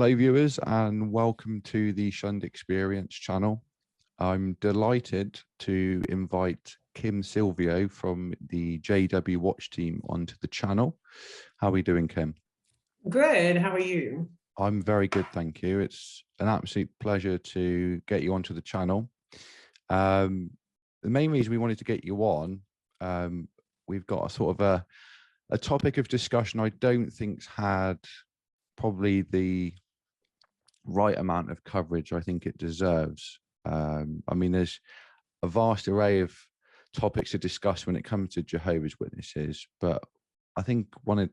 Hello viewers, and welcome to the Shunned Experience channel. I'm delighted to invite Kim Silvio from the JW Watch team onto the channel. How are we doing, Kim? Good. How are you? I'm very good, thank you. It's an absolute pleasure to get you onto the channel. The main reason we wanted to get you on, we've got a sort of a topic of discussion I don't think's had probably the right amount of coverage I think it deserves. I mean, there's a vast array of topics to discuss when it comes to Jehovah's Witnesses, but I think one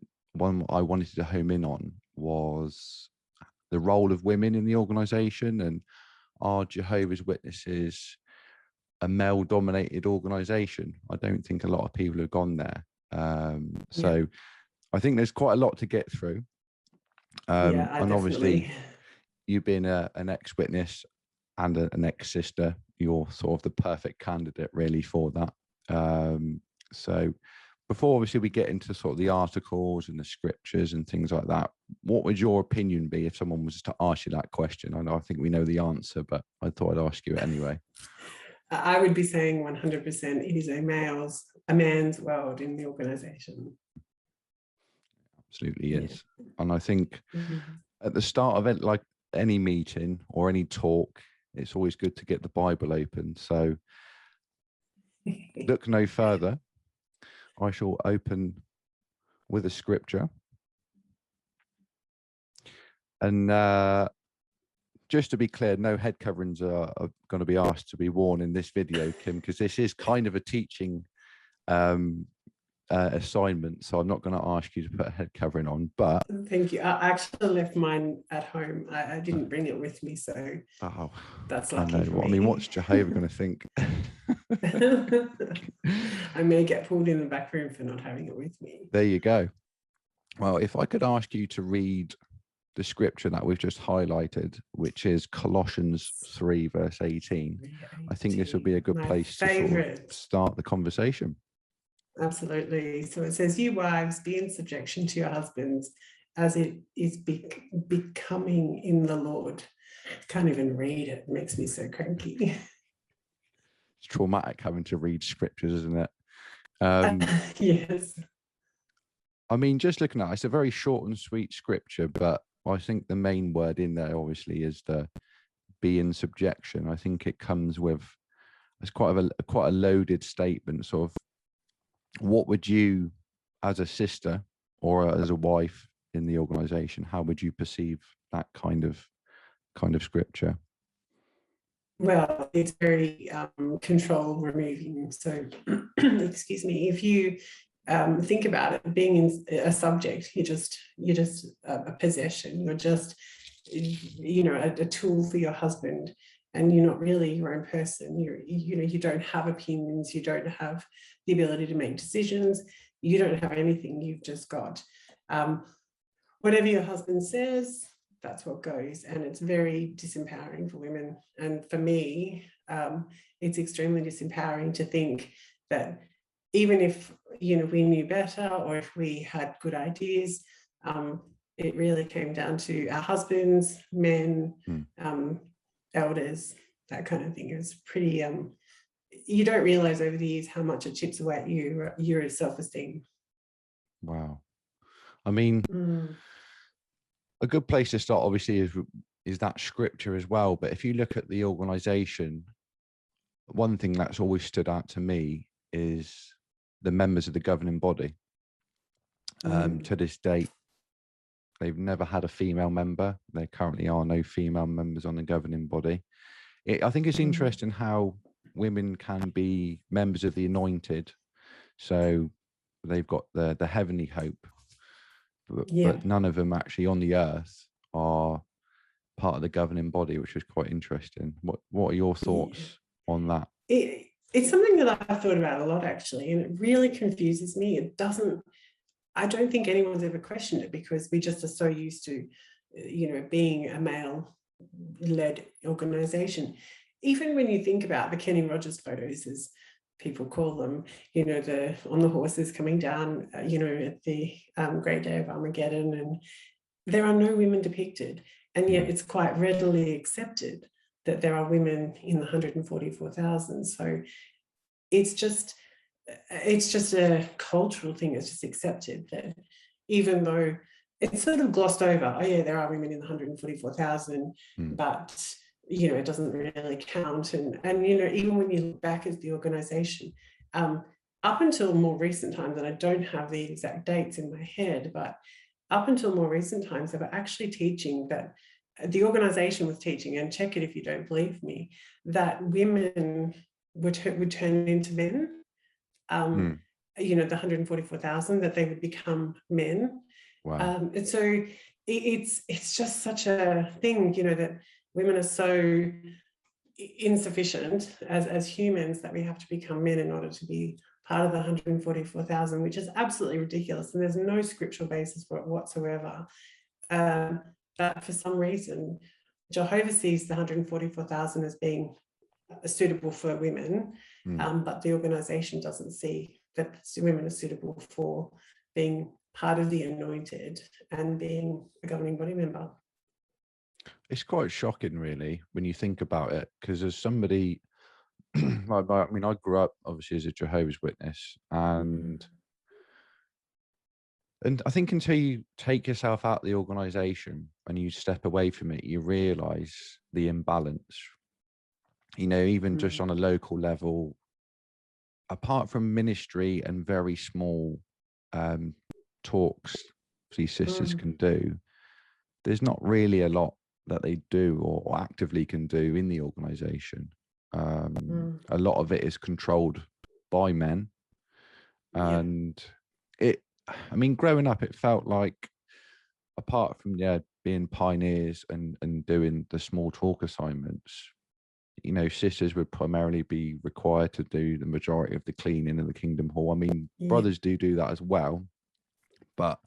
I wanted to home in on was the role of women in the organization, and are Jehovah's Witnesses a male-dominated organization? I don't think a lot of people have gone there. So I think there's quite a lot to get through. And obviously, you being an ex-witness and an ex-sister, you're sort of the perfect candidate really for that. So before obviously we get into sort of the articles and the scriptures and things like that, what would your opinion be if someone was to ask you that question? I know, I think we know the answer, but I thought I'd ask you it anyway. I would be saying 100% it is a man's world in the organization. Absolutely is. And I think at the start of it, like any meeting or any talk, it's always good to get the Bible open. So look no further. I shall open with a scripture. And just to be clear, no head coverings are going to be asked to be worn in this video, Kim, because this is kind of a teaching assignment, so I'm not going to ask you to put a head covering on. But thank you. I actually left mine at home. I didn't bring it with me, so that's lucky for me. I mean, what's Jehovah going to think? I may get pulled in the back room for not having it with me. There you go. Well, if I could ask you to read the scripture that we've just highlighted, which is Colossians 3 verse 18, I think this would be a good place to sort of start the conversation. Absolutely. So it says, you wives, be in subjection to your husbands as it is becoming in the Lord. Can't even read it. It makes me so cranky. It's traumatic having to read scriptures, isn't it? Yes. I mean, just looking at it, it's a very short and sweet scripture, but I think the main word in there obviously is the be in subjection. I think it comes with, it's quite a loaded statement. Sort of, what would you, as a sister or as a wife in the organization, how would you perceive that kind of scripture? Well, it's very control removing. So, excuse me, if you think about it, being in a subject, you're just a possession. You're just, a tool for your husband, and you're not really your own person. You don't have opinions. You don't have the ability to make decisions. You don't have anything. You've just got whatever your husband says, that's what goes. And it's very disempowering for women. And for me, it's extremely disempowering to think that even if, we knew better, or if we had good ideas, it really came down to our husbands, men, elders, that kind of thing. It was pretty, you don't realize over the years how much it chips away at your self-esteem. Wow. I mean, a good place to start obviously is that scripture as well. But if you look at the organization, one thing that's always stood out to me is the members of the governing body. To this date, they've never had a female member. There currently are no female members on the governing body. I think it's interesting how women can be members of the anointed. So they've got the heavenly hope, but none of them actually on the earth are part of the governing body, which is quite interesting. What are your thoughts on that? It's something that I've thought about a lot, actually, and it really confuses me. I don't think anyone's ever questioned it, because we just are so used to, being a male-led organization. Even when you think about the Kenny Rogers photos, as people call them, on the horses coming down, at the Great Day of Armageddon, and there are no women depicted. And yet it's quite readily accepted that there are women in the 144,000. So it's just a cultural thing. It's just accepted that even though it's sort of glossed over, oh yeah, there are women in the 144,000, but you know, it doesn't really count. And you know, even when you look back at the organization, up until more recent times, and I don't have the exact dates in my head, but up until more recent times, they were actually teaching that the organization was teaching, and check it if you don't believe me, that women would turn into men. You know, the 144,000, that they would become men. Wow. And so it's just such a thing, you know, that women are so insufficient as humans that we have to become men in order to be part of the 144,000, which is absolutely ridiculous. And there's no scriptural basis for it whatsoever. But for some reason, Jehovah sees the 144,000 as being suitable for women, but the organization doesn't see that women are suitable for being part of the anointed and being a governing body member. It's quite shocking, really, when you think about it, because as somebody, I mean, I grew up obviously as a Jehovah's Witness, and I think until you take yourself out of the organization and you step away from it, you realize the imbalance. You know, even just on a local level, apart from ministry and very small talks these sisters can do, there's not really a lot that they do or actively can do in the organization. A lot of it is controlled by men. And I mean, growing up, it felt like, apart from being pioneers and doing the small talk assignments, you know, sisters would primarily be required to do the majority of the cleaning in the Kingdom Hall. I mean, brothers do that as well, but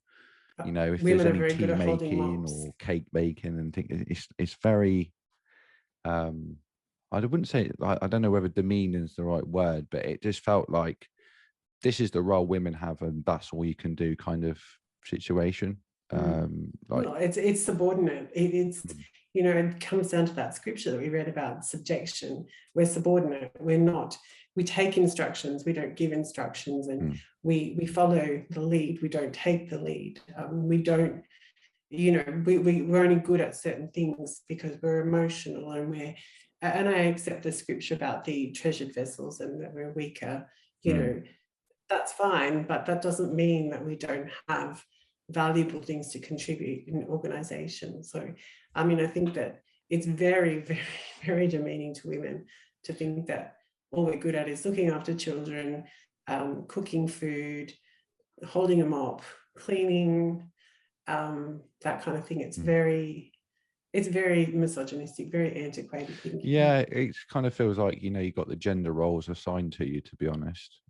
you know, if there's any tea making or cake baking and things, it's very, I wouldn't say, I don't know whether demeaning is the right word, but it just felt like this is the role women have and that's all you can do kind of situation. Well, it's subordinate. It's you know, it comes down to that scripture that we read about subjection. We're subordinate. We're not. We take instructions. We don't give instructions, and we follow the lead. We don't take the lead. We don't. You know, we're only good at certain things because we're emotional, and I accept the scripture about the treasured vessels and that we're weaker. You know, that's fine, but that doesn't mean that we don't have valuable things to contribute in an organization. So, I mean, I think that it's very, very, very demeaning to women to think that all we're good at is looking after children, cooking food, holding a mop, cleaning, that kind of thing. It's very misogynistic, very antiquated thinking. Yeah, it kind of feels like, you know, you've got the gender roles assigned to you, to be honest.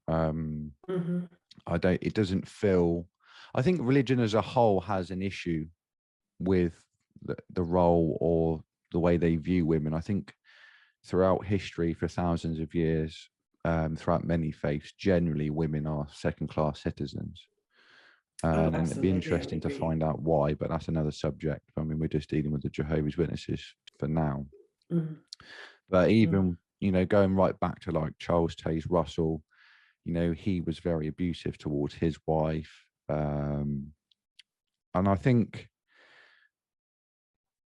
It doesn't feel, I think religion as a whole has an issue with the role or the way they view women. I think throughout history, for thousands of years, throughout many faiths, generally women are second-class citizens. And it'd be interesting to find out why, but that's another subject. I mean, we're just dealing with the Jehovah's Witnesses for now. But even, you know, going right back to like Charles Taze Russell, you know, he was very abusive towards his wife. And I think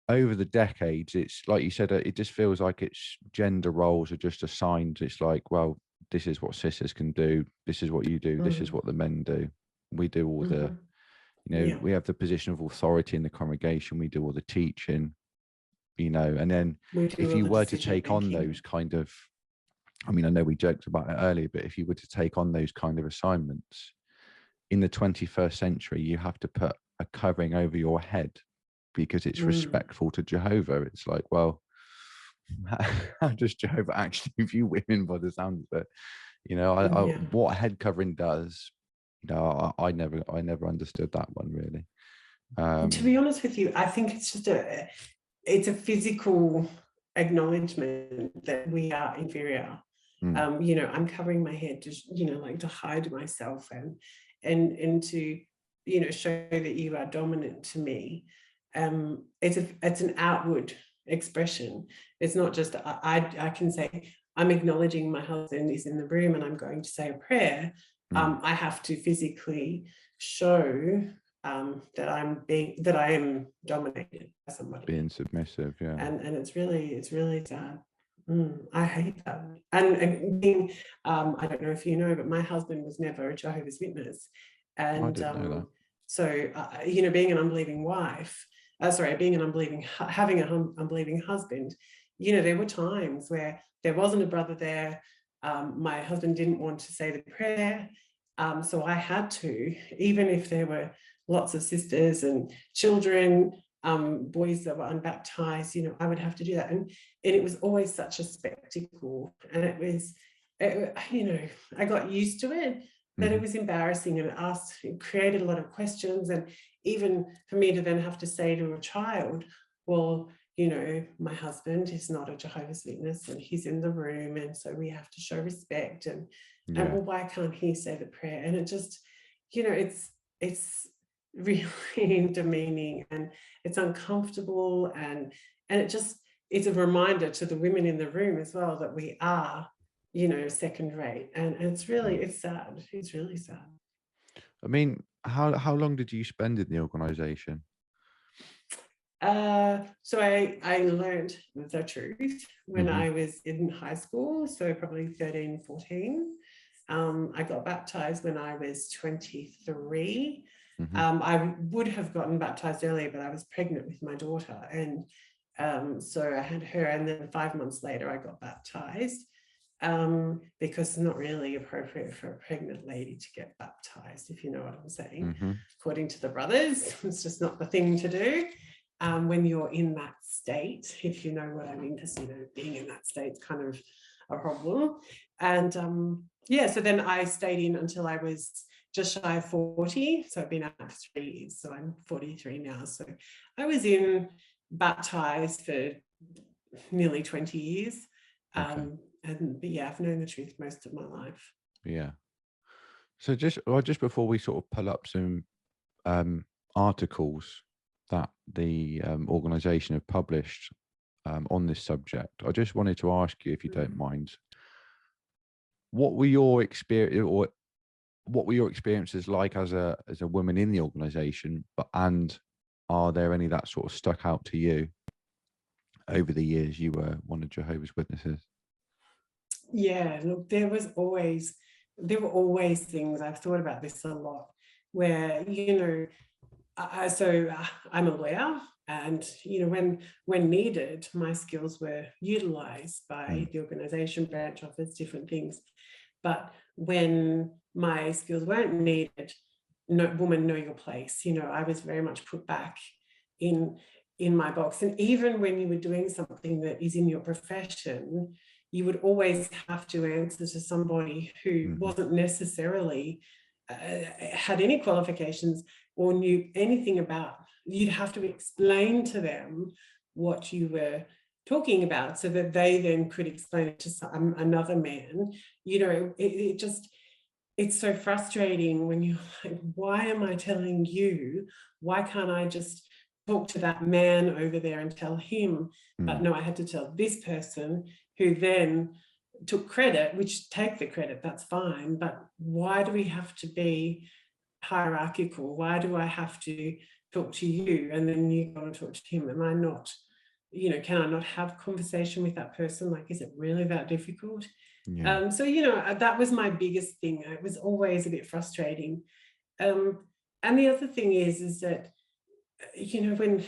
over the decades, it's like you said, it just feels like it's gender roles are just assigned. It's like, well, this is what sisters can do. This is what you do. This is what the men do. We do all the, you know, we have the position of authority in the congregation. We do all the teaching, you know, and then if you were to take on those kind of, I mean, I know we joked about it earlier, but if you were to take on those kind of assignments in the 21st century, you have to put a covering over your head because it's respectful to Jehovah. It's like, well, how does Jehovah actually view women by the sound of it? You know, what a head covering does, you know, I never understood that one really. To be honest with you, I think it's just it's a physical acknowledgement that we are inferior. You know, I'm covering my head to, you know, like to hide myself and to, you know, show that you are dominant to me. it's an outward expression. It's not just I can say I'm acknowledging my husband is in the room and I'm going to say a prayer. I have to physically show that I am dominated by somebody. Being submissive, yeah. And it's really sad. I hate that. And being, I don't know if you know, but my husband was never a Jehovah's Witness. And I didn't know that. So, being an unbelieving wife, having an unbelieving husband, there were times where there wasn't a brother there. My husband didn't want to say the prayer. So I had to, even if there were lots of sisters and children, boys that were unbaptized, I would have to do that. And it was always such a spectacle. And I got used to it, but it was embarrassing, and it created a lot of questions. And even for me to then have to say to a child, well, my husband is not a Jehovah's Witness and he's in the room, and so we have to show respect. And well, why can't he say the prayer? And it just, it's really demeaning, and it's uncomfortable, and it's a reminder to the women in the room as well that we are, second rate, and it's sad. It's really sad. I mean, how long did you spend in the organization? So I learned the truth when I was in high school, so probably 13, 14. I got baptized when I was 23. I would have gotten baptized earlier, but I was pregnant with my daughter, and so I had her, and then 5 months later I got baptized, because it's not really appropriate for a pregnant lady to get baptized, if you know what I'm saying. According to the brothers, it's just not the thing to do when you're in that state, if you know what I mean, because being in that state is kind of a problem. And so then I stayed in until I was just shy of 40. So I've been out for 3 years. So I'm 43 now. So I was baptized for nearly 20 years. But I've known the truth most of my life. Yeah. So just before we sort of pull up some articles that the organization have published on this subject, I just wanted to ask you, if you don't mind, what were your experiences like as a woman in the organization, and are there any that sort of stuck out to you over the years you were one of Jehovah's Witnesses? Yeah, look, there were always things, I've thought about this a lot, where I'm a lawyer, and when needed, my skills were utilized by the organization, branch office, different things. But when my skills weren't needed, woman, know your place. I was very much put back in my box. And even when you were doing something that is in your profession, you would always have to answer to somebody who wasn't necessarily had any qualifications or knew anything about. You'd have to explain to them what you were talking about, so that they then could explain it to another man. It's so frustrating when you're like, why am I telling you? Why can't I just talk to that man over there and tell him? But no, I had to tell this person, who then took credit, which take the credit, that's fine. But why do we have to be hierarchical? Why do I have to talk to you and then you go and talk to him? Am I not, can I not have conversation with that person? Like, is it really that difficult? Yeah. That was my biggest thing. It was always a bit frustrating. And the other thing is that, when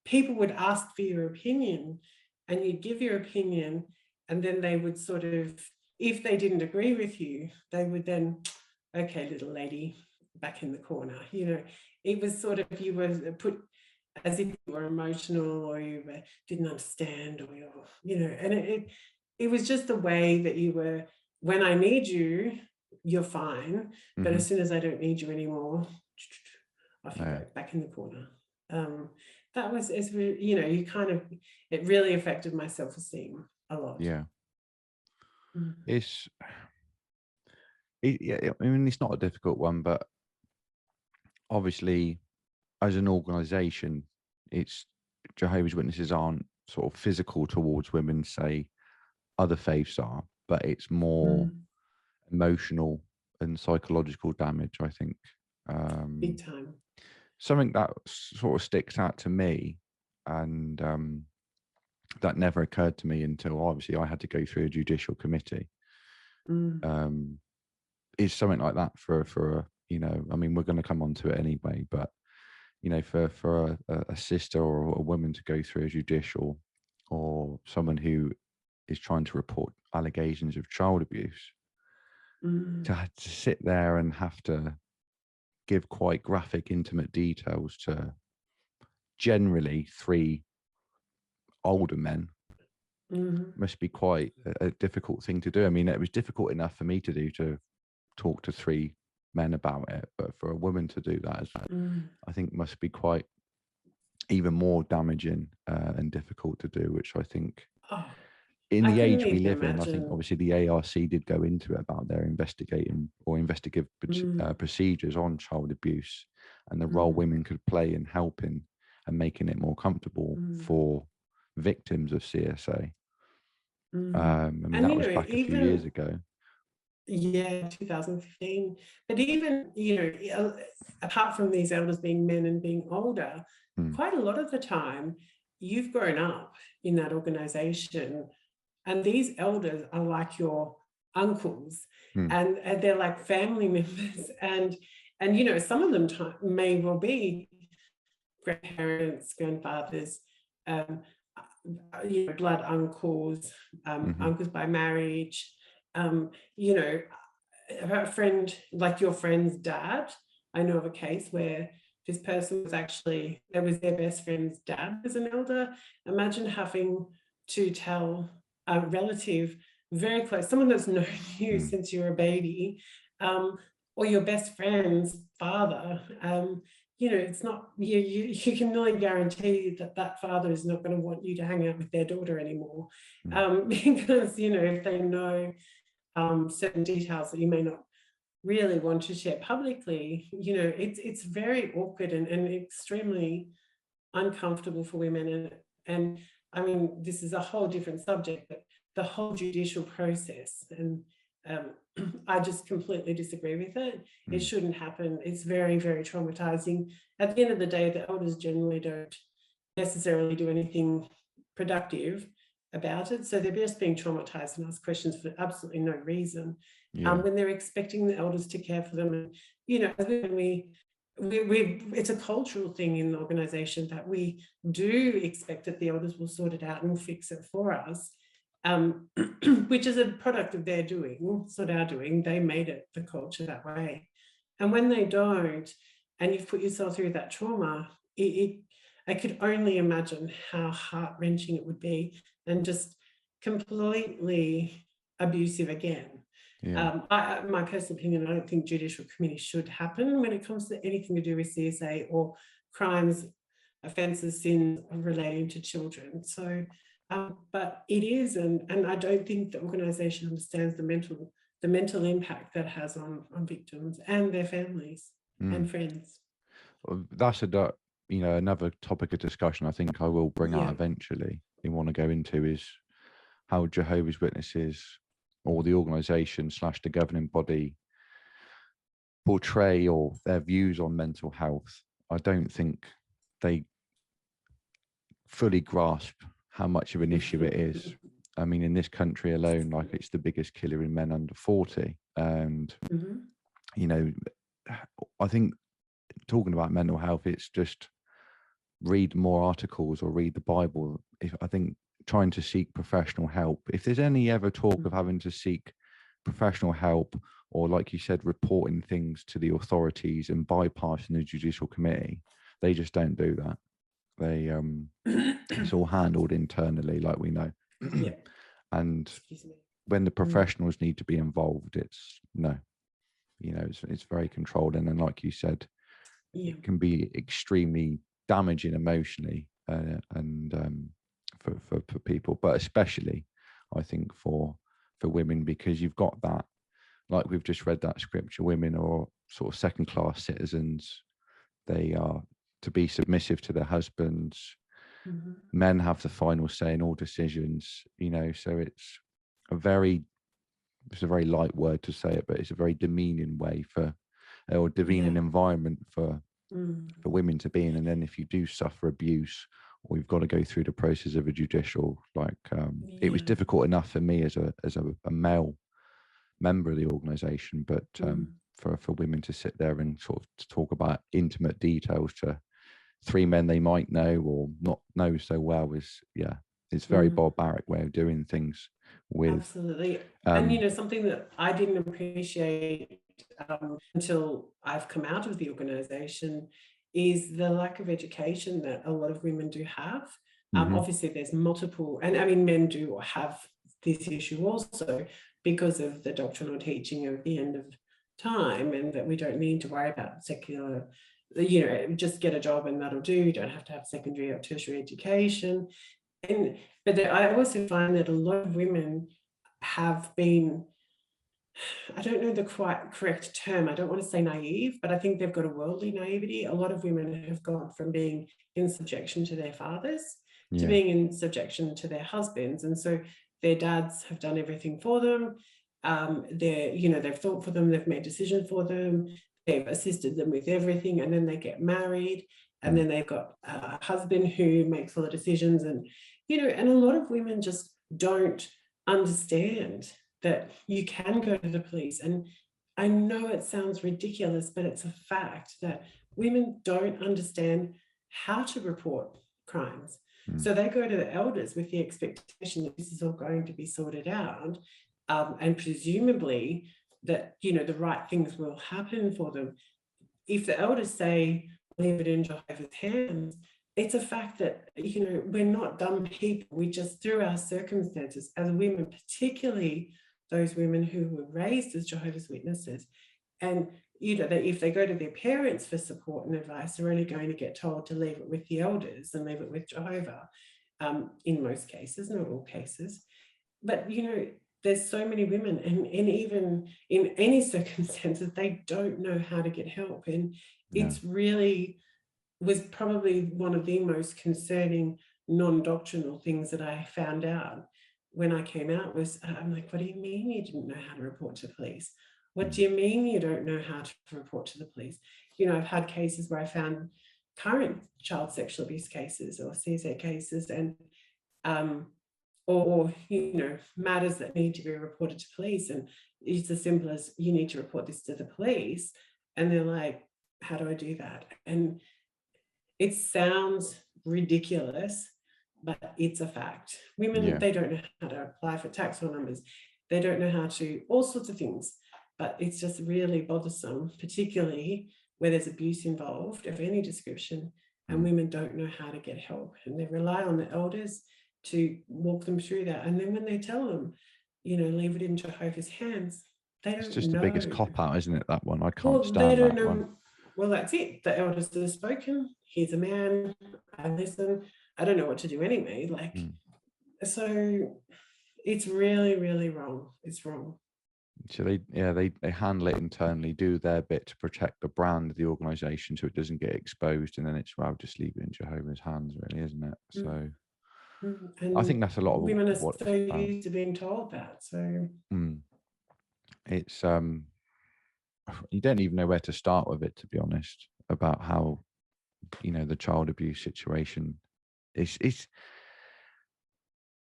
people would ask for your opinion and you'd give your opinion, and then they would sort of, if they didn't agree with you, they would then, okay, little lady, back in the corner. It was sort of, you were put as if you were emotional, or you didn't understand, or and it was just the way that you were. When I need you, you're fine, but as soon as I don't need you anymore, off you go, back in the corner. That was, you kind of, it really affected my self-esteem a lot. Yeah. I mean, it's not a difficult one, but obviously as an organization, it's Jehovah's Witnesses aren't sort of physical towards women, say other faiths are, but it's more emotional and psychological damage, I think. Big time. Something that sort of sticks out to me, and that never occurred to me until obviously I had to go through a judicial committee, is something like that for I mean, we're going to come on to it anyway, but for a sister or a woman to go through a judicial, or someone who is trying to report allegations of child abuse, to sit there and have to give quite graphic, intimate details to generally 3 older men must be quite a difficult thing to do. I mean, it was difficult enough for me to do, to talk to 3 men about it, but for a woman to do that, I think must be quite even more damaging and difficult to do, which I think in the age we live in, I think obviously the ARC did go into it about their investigative procedures on child abuse, and the role women could play in helping and making it more comfortable for victims of CSA. I mean, that was back a few years ago. Yeah, 2015. But even, apart from these elders being men and being older, quite a lot of the time you've grown up in that organization, and these elders are like your uncles, and they're like family members, and some of them may well be grandparents, grandfathers, blood uncles, uncles by marriage. A friend, like your friend's dad, I know of a case where this person was actually, it was their best friend's dad as an elder. Imagine having to tell a relative very close, someone that's known you since you were a baby, or your best friend's father. It's not, you can really guarantee that father is not going to want you to hang out with their daughter anymore, because if they know certain details that you may not really want to share publicly, it's very awkward and extremely uncomfortable for women. And I mean, this is a whole different subject, but the whole judicial process, and I just completely disagree with it. It shouldn't happen. It's very, very traumatizing. At the end of the day, the elders generally don't necessarily do anything productive about it. So they're just being traumatized and ask questions for absolutely no reason. When they're expecting the elders to care for them. And, it's a cultural thing in the organization that we do expect that the elders will sort it out and fix it for us, which is a product of their doing. It's not our doing. They made it the culture that way. And when they don't, and you've put yourself through that trauma, I could only imagine how heart-wrenching it would be, and just completely abusive again. My personal opinion, I don't think judicial committees should happen when it comes to anything to do with CSA or crimes, offences, sins relating to children. So, but it is, and I don't think the organisation understands the mental impact that has on victims and their families and friends. Well, that's another topic of discussion I think I will bring out eventually. We want to go into is how Jehovah's Witnesses, or the organisation / the governing body, portray or their views on mental health. I don't think they fully grasp how much of an issue it is. I mean, in this country alone, like, it's the biggest killer in men under 40. And, I think talking about mental health, it's just read more articles or read the Bible. I think trying to seek professional help, if there's any ever talk of having to seek professional help, or like you said, reporting things to the authorities and bypassing the judicial committee, they just don't do that. They it's all handled internally, like we know. And when the professionals need to be involved, it's it's very controlled. And then, like you said, it can be extremely damaging emotionally, and for people, but especially I think for women, because you've got that, like we've just read that scripture, women are sort of second-class citizens. They are to be submissive to their husbands. Men have the final say in all decisions, you know, so it's a very light word to say it, but it's a very demeaning way for, or demeaning environment for women to be in. And then if you do suffer abuse, or you've got to go through the process of a judicial, like it was difficult enough for me as a male member of the organization, but for women to sit there and sort of to talk about intimate details to three men they might know or not know so well is it's a very barbaric way of doing things with absolutely. And you know, something that I didn't appreciate until I've come out of the organization is the lack of education that a lot of women do have. Obviously there's multiple, and I mean men do have this issue also because of the doctrinal teaching of the end of time, and that we don't need to worry about secular, you know, just get a job and that'll do. You don't have to have secondary or tertiary education. But I also find that a lot of women have been, I don't know the quite correct term, I don't want to say naive, but I think they've got a worldly naivety. A lot of women have gone from being in subjection to their fathers to being in subjection to their husbands. And so their dads have done everything for them. They've thought for them, they've made decisions for them, they've assisted them with everything, and then they get married, and then they've got a husband who makes all the decisions. And, you know, and a lot of women just don't understand that you can go to the police. And I know it sounds ridiculous, but it's a fact that women don't understand how to report crimes. So they go to the elders with the expectation that this is all going to be sorted out, and presumably that, you know, the right things will happen for them. If the elders say, leave it in Jehovah's hands, it's a fact that, you know, we're not dumb people. We just, through our circumstances as women, particularly those women who were raised as Jehovah's Witnesses, and, you know, that if they go to their parents for support and advice, they're only going to get told to leave it with the elders and leave it with Jehovah, in most cases, not all cases. But, you know, there's so many women, and even in any circumstances, they don't know how to get help. And it's really was probably one of the most concerning non-doctrinal things that I found out when I came out was, I'm like, what do you mean you didn't know how to report to police? What do you mean you don't know how to report to the police? You know, I've had cases where I found current child sexual abuse cases or CSA cases, and or you know, matters that need to be reported to police, and it's as simple as, you need to report this to the police, and they're like, how do I do that? And it sounds ridiculous, but it's a fact. Women, they don't know how to apply for tax roll numbers. They don't know how to, all sorts of things, but it's just really bothersome, particularly where there's abuse involved of any description, and women don't know how to get help, and they rely on the elders to walk them through that. And then when they tell them, you know, leave it in Jehovah's hands, they don't know. It's just the biggest cop out, isn't it, that one? I can't stand they don't that know. one. Well, that's it. The elders have spoken. He's a man. I listen. I don't know what to do anyway. Like, so it's really, really wrong. It's wrong. So they handle it internally, do their bit to protect the brand of the organization so it doesn't get exposed, and then it's, well, just leave it in Jehovah's hands, really, isn't it? So and I think that's a lot of women are what so used to being told that. So it's you don't even know where to start with it, to be honest, about how, you know, the child abuse situation is.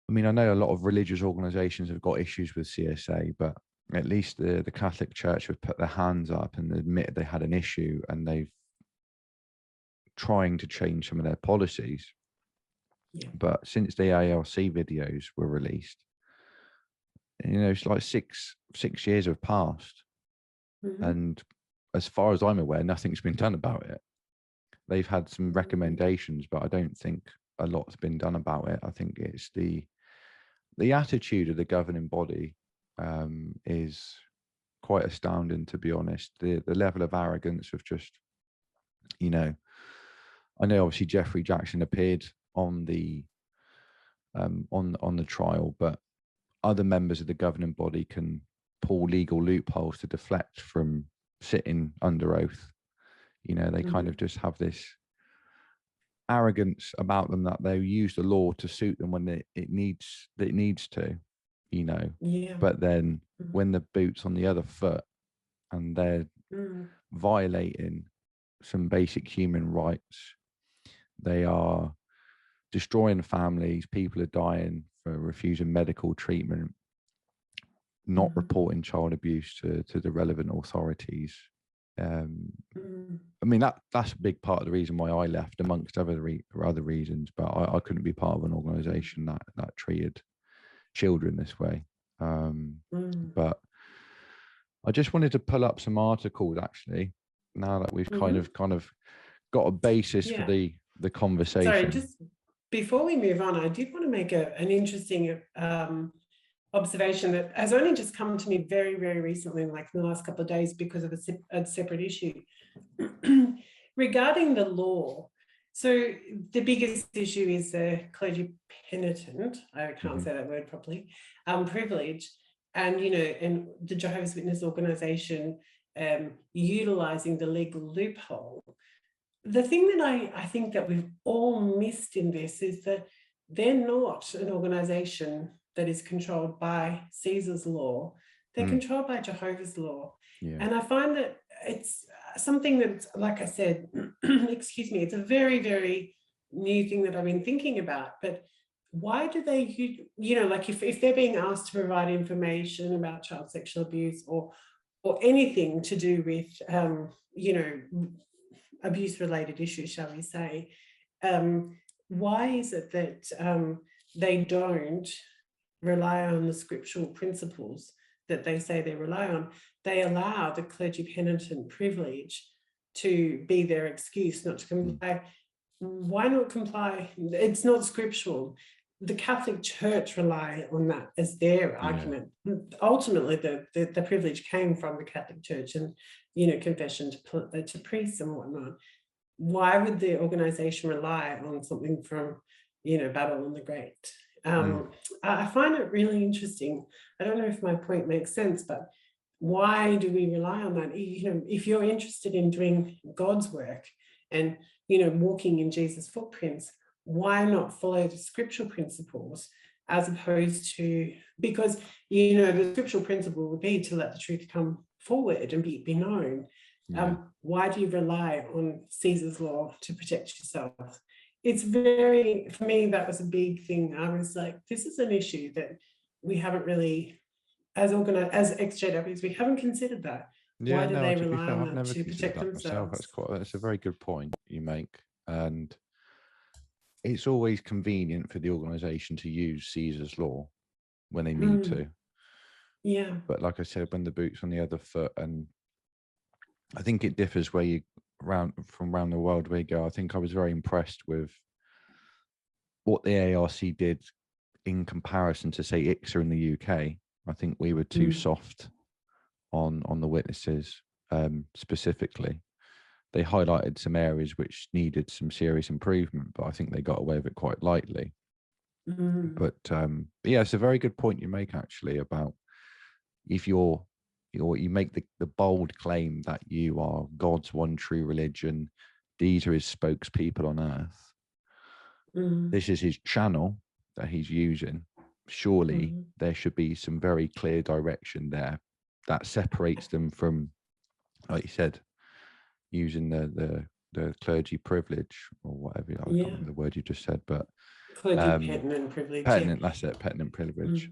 I mean, I know a lot of religious organizations have got issues with CSA, but at least the Catholic Church have put their hands up and admitted they had an issue, and they've trying to change some of their policies. But since the ALC videos were released, you know, it's like six years have passed, and as far as I'm aware, nothing's been done about it. They've had some recommendations, but I don't think a lot's been done about it. I think it's the attitude of the governing body is quite astounding, to be honest. The level of arrogance of just, you know, I know obviously Jeffrey Jackson appeared on the trial, but other members of the governing body can pull legal loopholes to deflect from sitting under oath. You know, they kind of just have this arrogance about them that they use the law to suit them when it needs to, you know. Yeah. But then when the boot's on the other foot and they're violating some basic human rights, they are destroying families, people are dying for refusing medical treatment, not reporting child abuse to the relevant authorities. I mean, that's a big part of the reason why I left, amongst other reasons, but I couldn't be part of an organization that treated children this way. But I just wanted to pull up some articles, actually, now that we've kind of got a basis for the conversation. Sorry, just before we move on, I did want to make an interesting observation that has only just come to me very, very recently, like in the last couple of days, because of a separate issue regarding the law. So the biggest issue is the clergy penitent, I can't say that word properly, privilege, and, you know, and the Jehovah's Witness organization utilizing the legal loophole. The thing that I think that we've all missed in this is that they're not an organization that is controlled by Caesar's law. They're controlled by Jehovah's law. And I find that it's something that's, like I said, excuse me, it's a very, very new thing that I've been thinking about. But why do they, you know, like if they're being asked to provide information about child sexual abuse or anything to do with, you know, abuse-related issues, shall we say, why is it that they don't rely on the scriptural principles that they say they rely on? They allow the clergy penitent privilege to be their excuse not to comply. Why not comply? It's not scriptural. The Catholic Church rely on that as their argument. Ultimately, the privilege came from the Catholic Church and, you know, confession to priests and whatnot. Why would the organization rely on something from, you know, Babylon the Great? I find it really interesting. I don't know if my point makes sense, but why do we rely on that? You know, if you're interested in doing God's work and, you know, walking in Jesus' footprints, why not follow the scriptural principles as opposed to, because, you know, the scriptural principle would be to let the truth come forward and be known. Why do you rely on Caesar's law to protect yourself? It's very, for me, that was a big thing. I was like, this is an issue that we haven't really, as ex-JWs, we haven't considered that. Why do they rely on that to protect themselves? That's a very good point you make. And it's always convenient for the organization to use Caesar's law when they need to. Yeah. But like I said, when the boot's on the other foot, and I think it differs where you from around the world where you go. I think I was very impressed with what the ARC did in comparison to, say, ICSA in the UK. I think we were too soft on the witnesses specifically. They highlighted some areas which needed some serious improvement, but I think they got away with it quite lightly. But yeah, it's a very good point you make, actually, about if you make the bold claim that you are God's one true religion, these are his spokespeople on earth, this is his channel that he's using, surely there should be some very clear direction there that separates them from, like you said, using the clergy privilege or whatever. I can't remember the word you just said, but clergy penitent privilege. That's it, penitent privilege.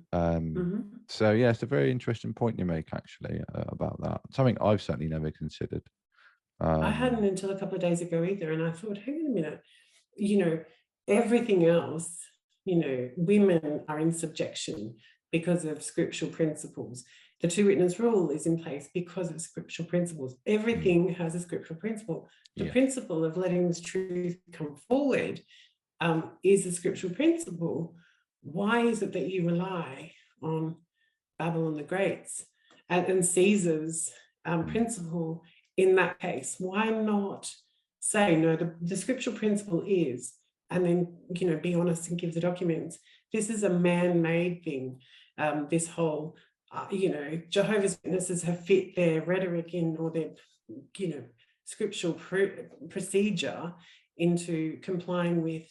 So yeah, it's a very interesting point you make, actually, about that. Something I've certainly never considered. I hadn't until a couple of days ago either, and I thought, hang on a minute, you know, everything else, you know, women are in subjection because of scriptural principles. The two witness rule is in place because of scriptural principles. Everything has a scriptural principle. The principle of letting the truth come forward is a scriptural principle. Why is it that you rely on Babylon the Great's and Caesar's principle in that case? Why not say, no, the scriptural principle is, and then, you know, be honest and give the documents. This is a man-made thing. This whole, you know, Jehovah's Witnesses have fit their rhetoric in, or their, you know, scriptural procedure into complying with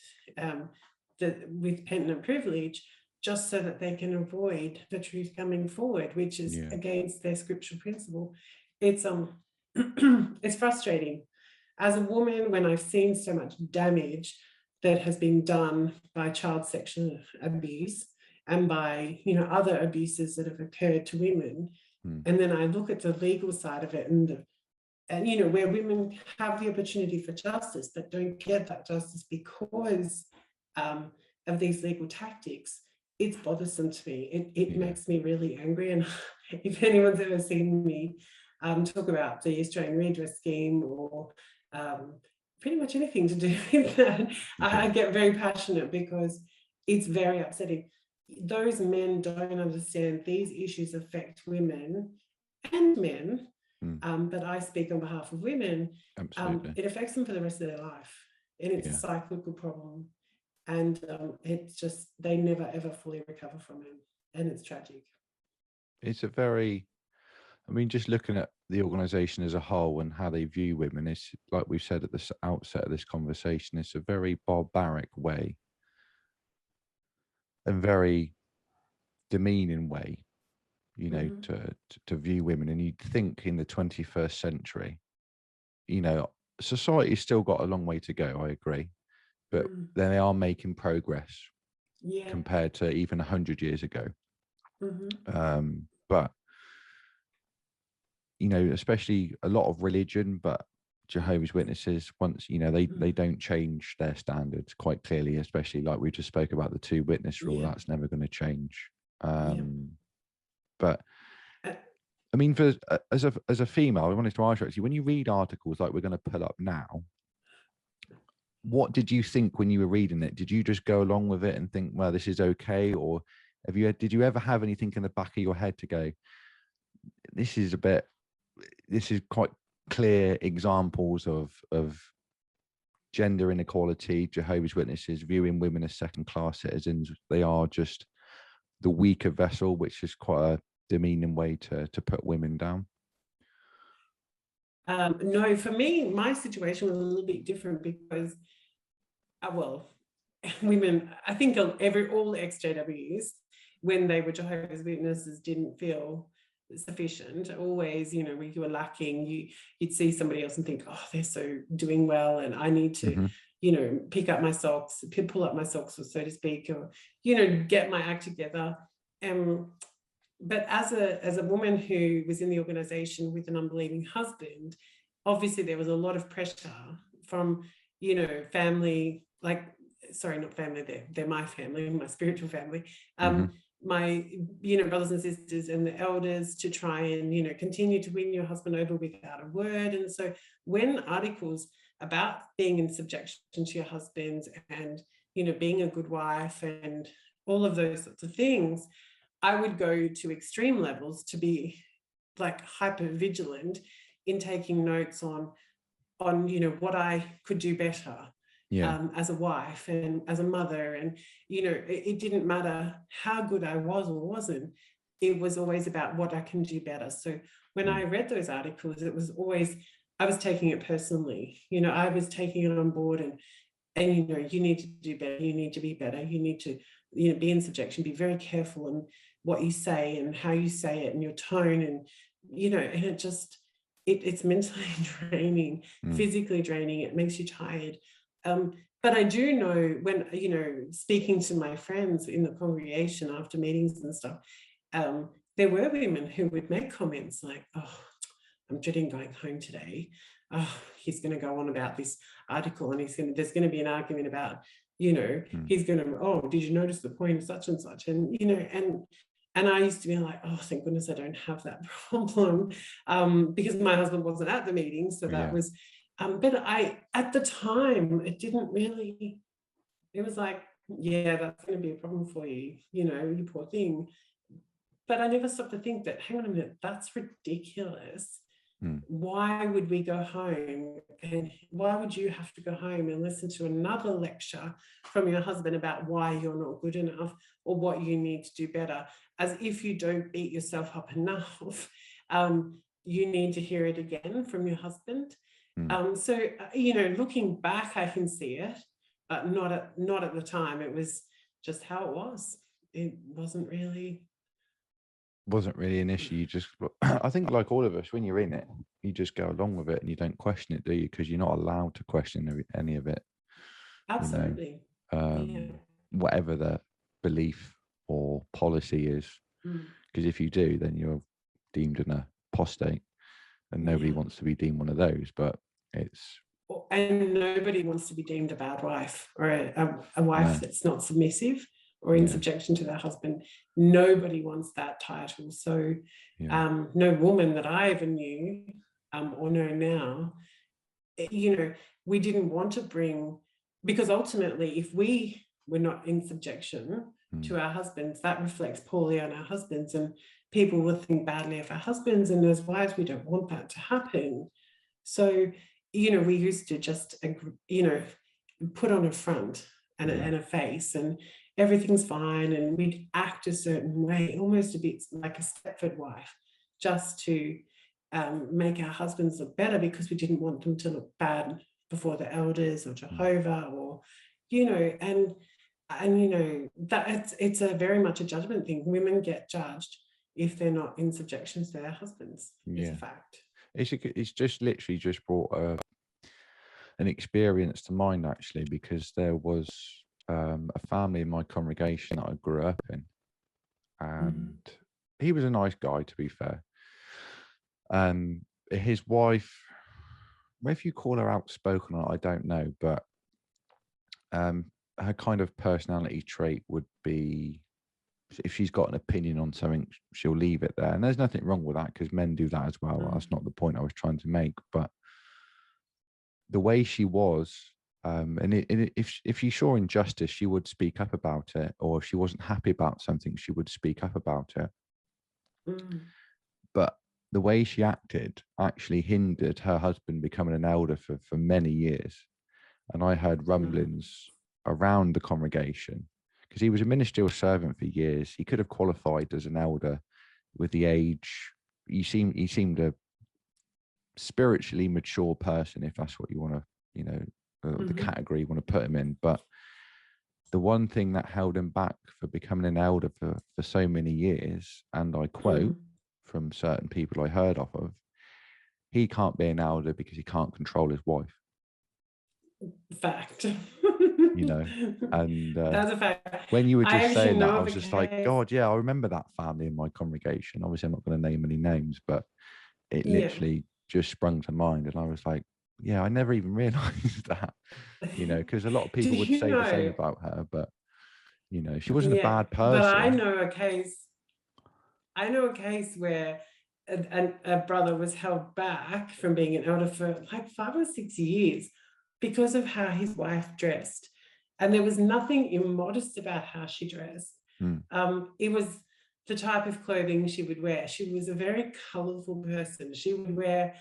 with penitent privilege, just so that they can avoid the truth coming forward, which is against their scriptural principle. It's it's frustrating. As a woman, when I've seen so much damage that has been done by child sexual abuse and by, you know, other abuses that have occurred to women, and then I look at the legal side of it, and you know, where women have the opportunity for justice but don't get that justice because of these legal tactics, it's bothersome to me. It makes me really angry. And if anyone's ever seen me talk about the Australian redress scheme or pretty much anything to do with that, I get very passionate because it's very upsetting. Those men don't understand these issues affect women and men, but I speak on behalf of women. It affects them for the rest of their life, and it's a cyclical problem. And it's just, they never ever fully recover from it, and it's tragic. It's a very, I mean, just looking at the organization as a whole and how they view women, it's like we've said at the outset of this conversation, it's a very barbaric way and very demeaning way, you know, to view women. And you'd think in the 21st century, you know, society's still got a long way to go, I agree, but they are making progress compared to even 100 years ago. But you know, especially a lot of religion, but Jehovah's Witnesses, once, you know, they don't change their standards quite clearly, especially like we just spoke about the 2 witness rule. That's never going to change. But I mean, for as a female, I wanted to ask you, actually, when you read articles like we're going to pull up now, what did you think when you were reading it? Did you just go along with it and think, well, this is okay? Or did you ever have anything in the back of your head to go, this is quite clear examples of gender inequality, Jehovah's Witnesses viewing women as second-class citizens, they are just the weaker vessel, which is quite a demeaning way to put women down? No, for me, my situation was a little bit different because, well, women, I think all ex-JWs, when they were Jehovah's Witnesses, didn't feel sufficient. Always, you know, when you were lacking, you'd see somebody else and think, oh, they're so doing well, and I need to, you know, pull up my socks, or so to speak, or, you know, get my act together. But as a woman who was in the organization with an unbelieving husband, obviously there was a lot of pressure from, you know, family, like, sorry, not family, they're my family, my spiritual family, my, you know, brothers and sisters and the elders, to try and, you know, continue to win your husband over without a word. And so when articles about being in subjection to your husband and, you know, being a good wife and all of those sorts of things, I would go to extreme levels to be like hyper vigilant in taking notes on, you know, what I could do better as a wife and as a mother. And, you know, it didn't matter how good I was or wasn't, it was always about what I can do better. So when I read those articles, it was always, I was taking it personally, you know, I was taking it on board, and, you know, you need to do better, you need to be better, you need to, you know, be in subjection, be very careful in what you say and how you say it and your tone, and, you know, and it just, it's mentally draining, physically draining, it makes you tired. But I do know, when, you know, speaking to my friends in the congregation after meetings and stuff, there were women who would make comments like, oh, I'm dreading going home today. Oh, he's going to go on about this article, and there's going to be an argument about, you know, he's going to, oh, did you notice the point of such and such? And, you know, and I used to be like, oh, thank goodness I don't have that problem, because my husband wasn't at the meeting. So that was, but at the time, it didn't really, it was like, yeah, that's going to be a problem for you, you know, you poor thing. But I never stopped to think that, hang on a minute, that's ridiculous. Why would we go home, and why would you have to go home and listen to another lecture from your husband about why you're not good enough or what you need to do better? As if you don't beat yourself up enough, you need to hear it again from your husband. So, looking back, I can see it, but not at the time. It was just how it was. It wasn't really an issue. You just, I think, like all of us, when you're in it, you just go along with it and you don't question it, do you? Because you're not allowed to question any of it. absolutely. Whatever the belief or policy is, because if you do, then you're deemed an apostate, and nobody wants to be deemed one of those. But and nobody wants to be deemed a bad wife, or a wife that's not submissive or in subjection to their husband. Nobody wants that title. So no woman that I ever knew or know now, we didn't want to bring, because ultimately if we were not in subjection to our husbands, that reflects poorly on our husbands, and people will think badly of our husbands, and as wives we don't want that to happen. So we used to just put on a front and a face, and everything's fine, and we'd act a certain way, almost a bit like a Stepford wife, just to make our husbands look better, because we didn't want them to look bad before the elders or Jehovah, or that it's a very much a judgment thing. Women get judged if they're not in subjection to their husbands. It's a fact. It's just literally just brought an experience to mind, actually, because there was a family in my congregation that I grew up in, and he was a nice guy, to be fair. His wife, whether you call her outspoken or not, I don't know, but her kind of personality trait would be, if she's got an opinion on something, she'll leave it there. And there's nothing wrong with that, because men do that as well. That's not the point I was trying to make. But the way she was, if she saw injustice, she would speak up about it. Or if she wasn't happy about something, she would speak up about it. But the way she acted actually hindered her husband becoming an elder for many years. And I heard rumblings around the congregation, because he was a ministerial servant for years. He could have qualified as an elder with the age. He seemed a spiritually mature person, if that's what you want to, the category you want to put him in. But the one thing that held him back for becoming an elder for so many years, and I quote from certain people I heard of, he can't be an elder because he can't control his wife. Fact. And that's a fact. when you were just saying that, I was just like, God, yeah, I remember that family in my congregation. Obviously, I'm not going to name any names, but it literally just sprung to mind. And I was like, yeah, I never even realized that, because a lot of people would say the same about her, but, she wasn't a bad person. But I know a case where a brother was held back from being an elder for like 5 or 6 years because of how his wife dressed. And there was nothing immodest about how she dressed. It was the type of clothing she would wear. She was a very colorful person. She would wear,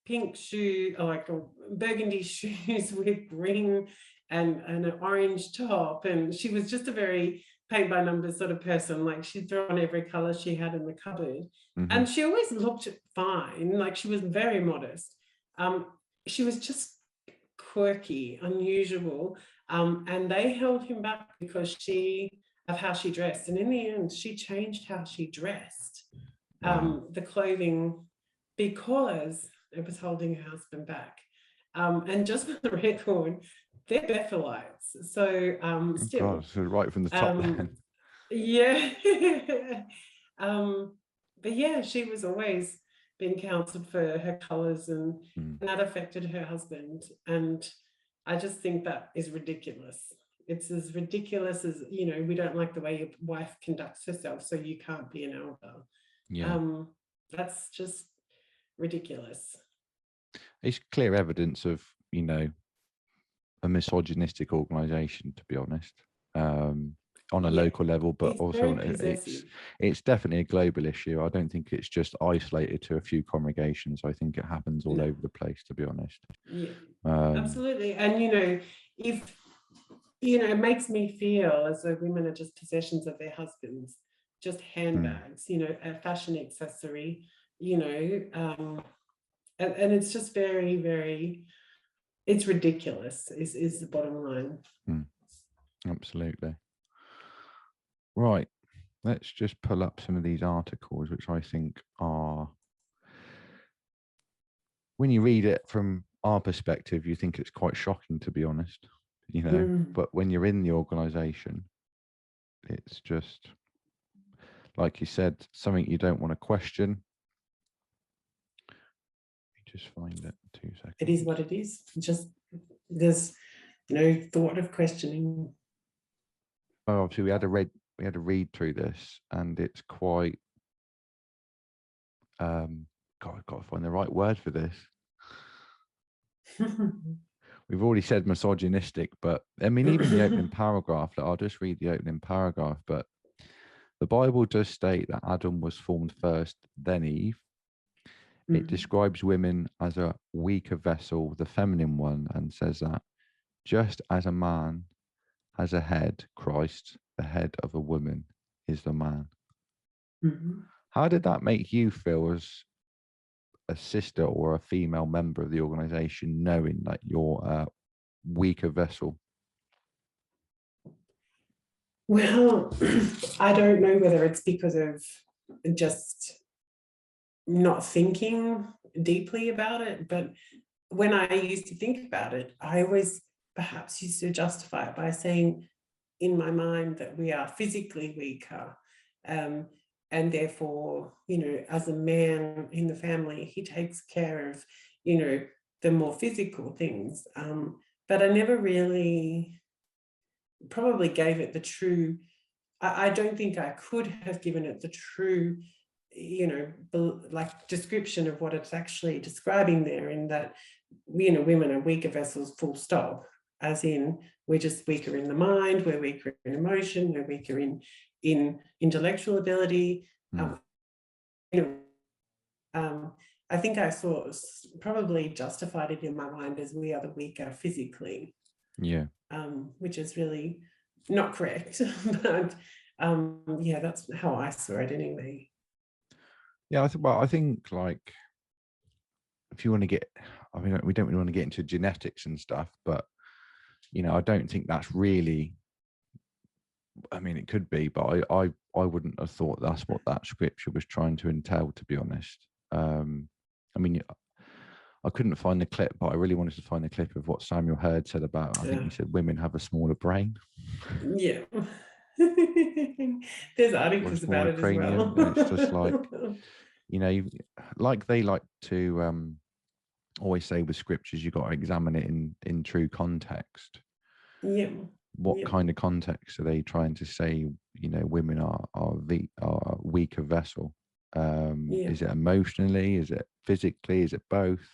pink shoes, like burgundy shoes with green and an orange top. And she was just a very paint by numbers sort of person. Like she'd throw on every color she had in the cupboard. And she always looked fine. Like she was very modest. She was just quirky, unusual, and they held him back because of how she dressed. And in the end, she changed how she dressed, the clothing, because it was holding her husband back. And just for the record, they're Bethelites, so still. God, so right from the top then. Yeah. But yeah, she was always been counseled for her colours, and that affected her husband. And I just think that is ridiculous. It's as ridiculous as, we don't like the way your wife conducts herself, so you can't be an elder. That's just ridiculous. It's clear evidence of, a misogynistic organisation, to be honest, on a local level, but also it's definitely a global issue. I don't think it's just isolated to a few congregations. I think it happens all over the place, to be honest. Absolutely. And if it makes me feel as though women are just possessions of their husbands, just handbags, a fashion accessory, And it's just very, very, it's ridiculous is the bottom line. Absolutely. Right. Let's just pull up some of these articles, which I think are, when you read it from our perspective, you think it's quite shocking, to be honest, but when you're in the organization, it's just, like you said, something you don't want to question. Just find it 2 seconds. It is what it is. Just, there's no thought of questioning. Oh, obviously we had a read through this, and it's quite God, I've got to find the right word for this. We've already said misogynistic, but I mean, even the opening paragraph, I'll just read the opening paragraph, but the Bible does state that Adam was formed first, then Eve. It describes women as a weaker vessel, the feminine one, and says that just as a man has a head, Christ, the head of a woman, is the man. How did that make you feel as a sister or a female member of the organization, knowing that you're a weaker vessel? Well, I don't know whether it's because of just not thinking deeply about it, but when I used to think about it, I always perhaps used to justify it by saying in my mind that we are physically weaker, and therefore, as a man in the family, he takes care of, the more physical things. But I never really probably gave it the true, I don't think I could have given it the true, like description of what it's actually describing there, in that, women are weaker vessels, full stop, as in we're just weaker in the mind, we're weaker in emotion, we're weaker in intellectual ability. I think I probably justified it in my mind as we are the weaker physically. Yeah. Which is really not correct, but yeah, that's how I saw it anyway. Yeah, I think like, if you want to get, I mean, we don't really want to get into genetics and stuff, but I don't think that's really, I mean, it could be, but I wouldn't have thought that's what that scripture was trying to entail, to be honest. I mean, I couldn't find the clip, but I really wanted to find the clip of what Samuel Hurd said about, I think he said women have a smaller brain. Yeah. There's articles about it as well. And it's just like, like they like to always say with scriptures, you've got to examine it in true context. Yeah. What kind of context are they trying to say, women are a weaker vessel? Is it emotionally? Is it physically? Is it both?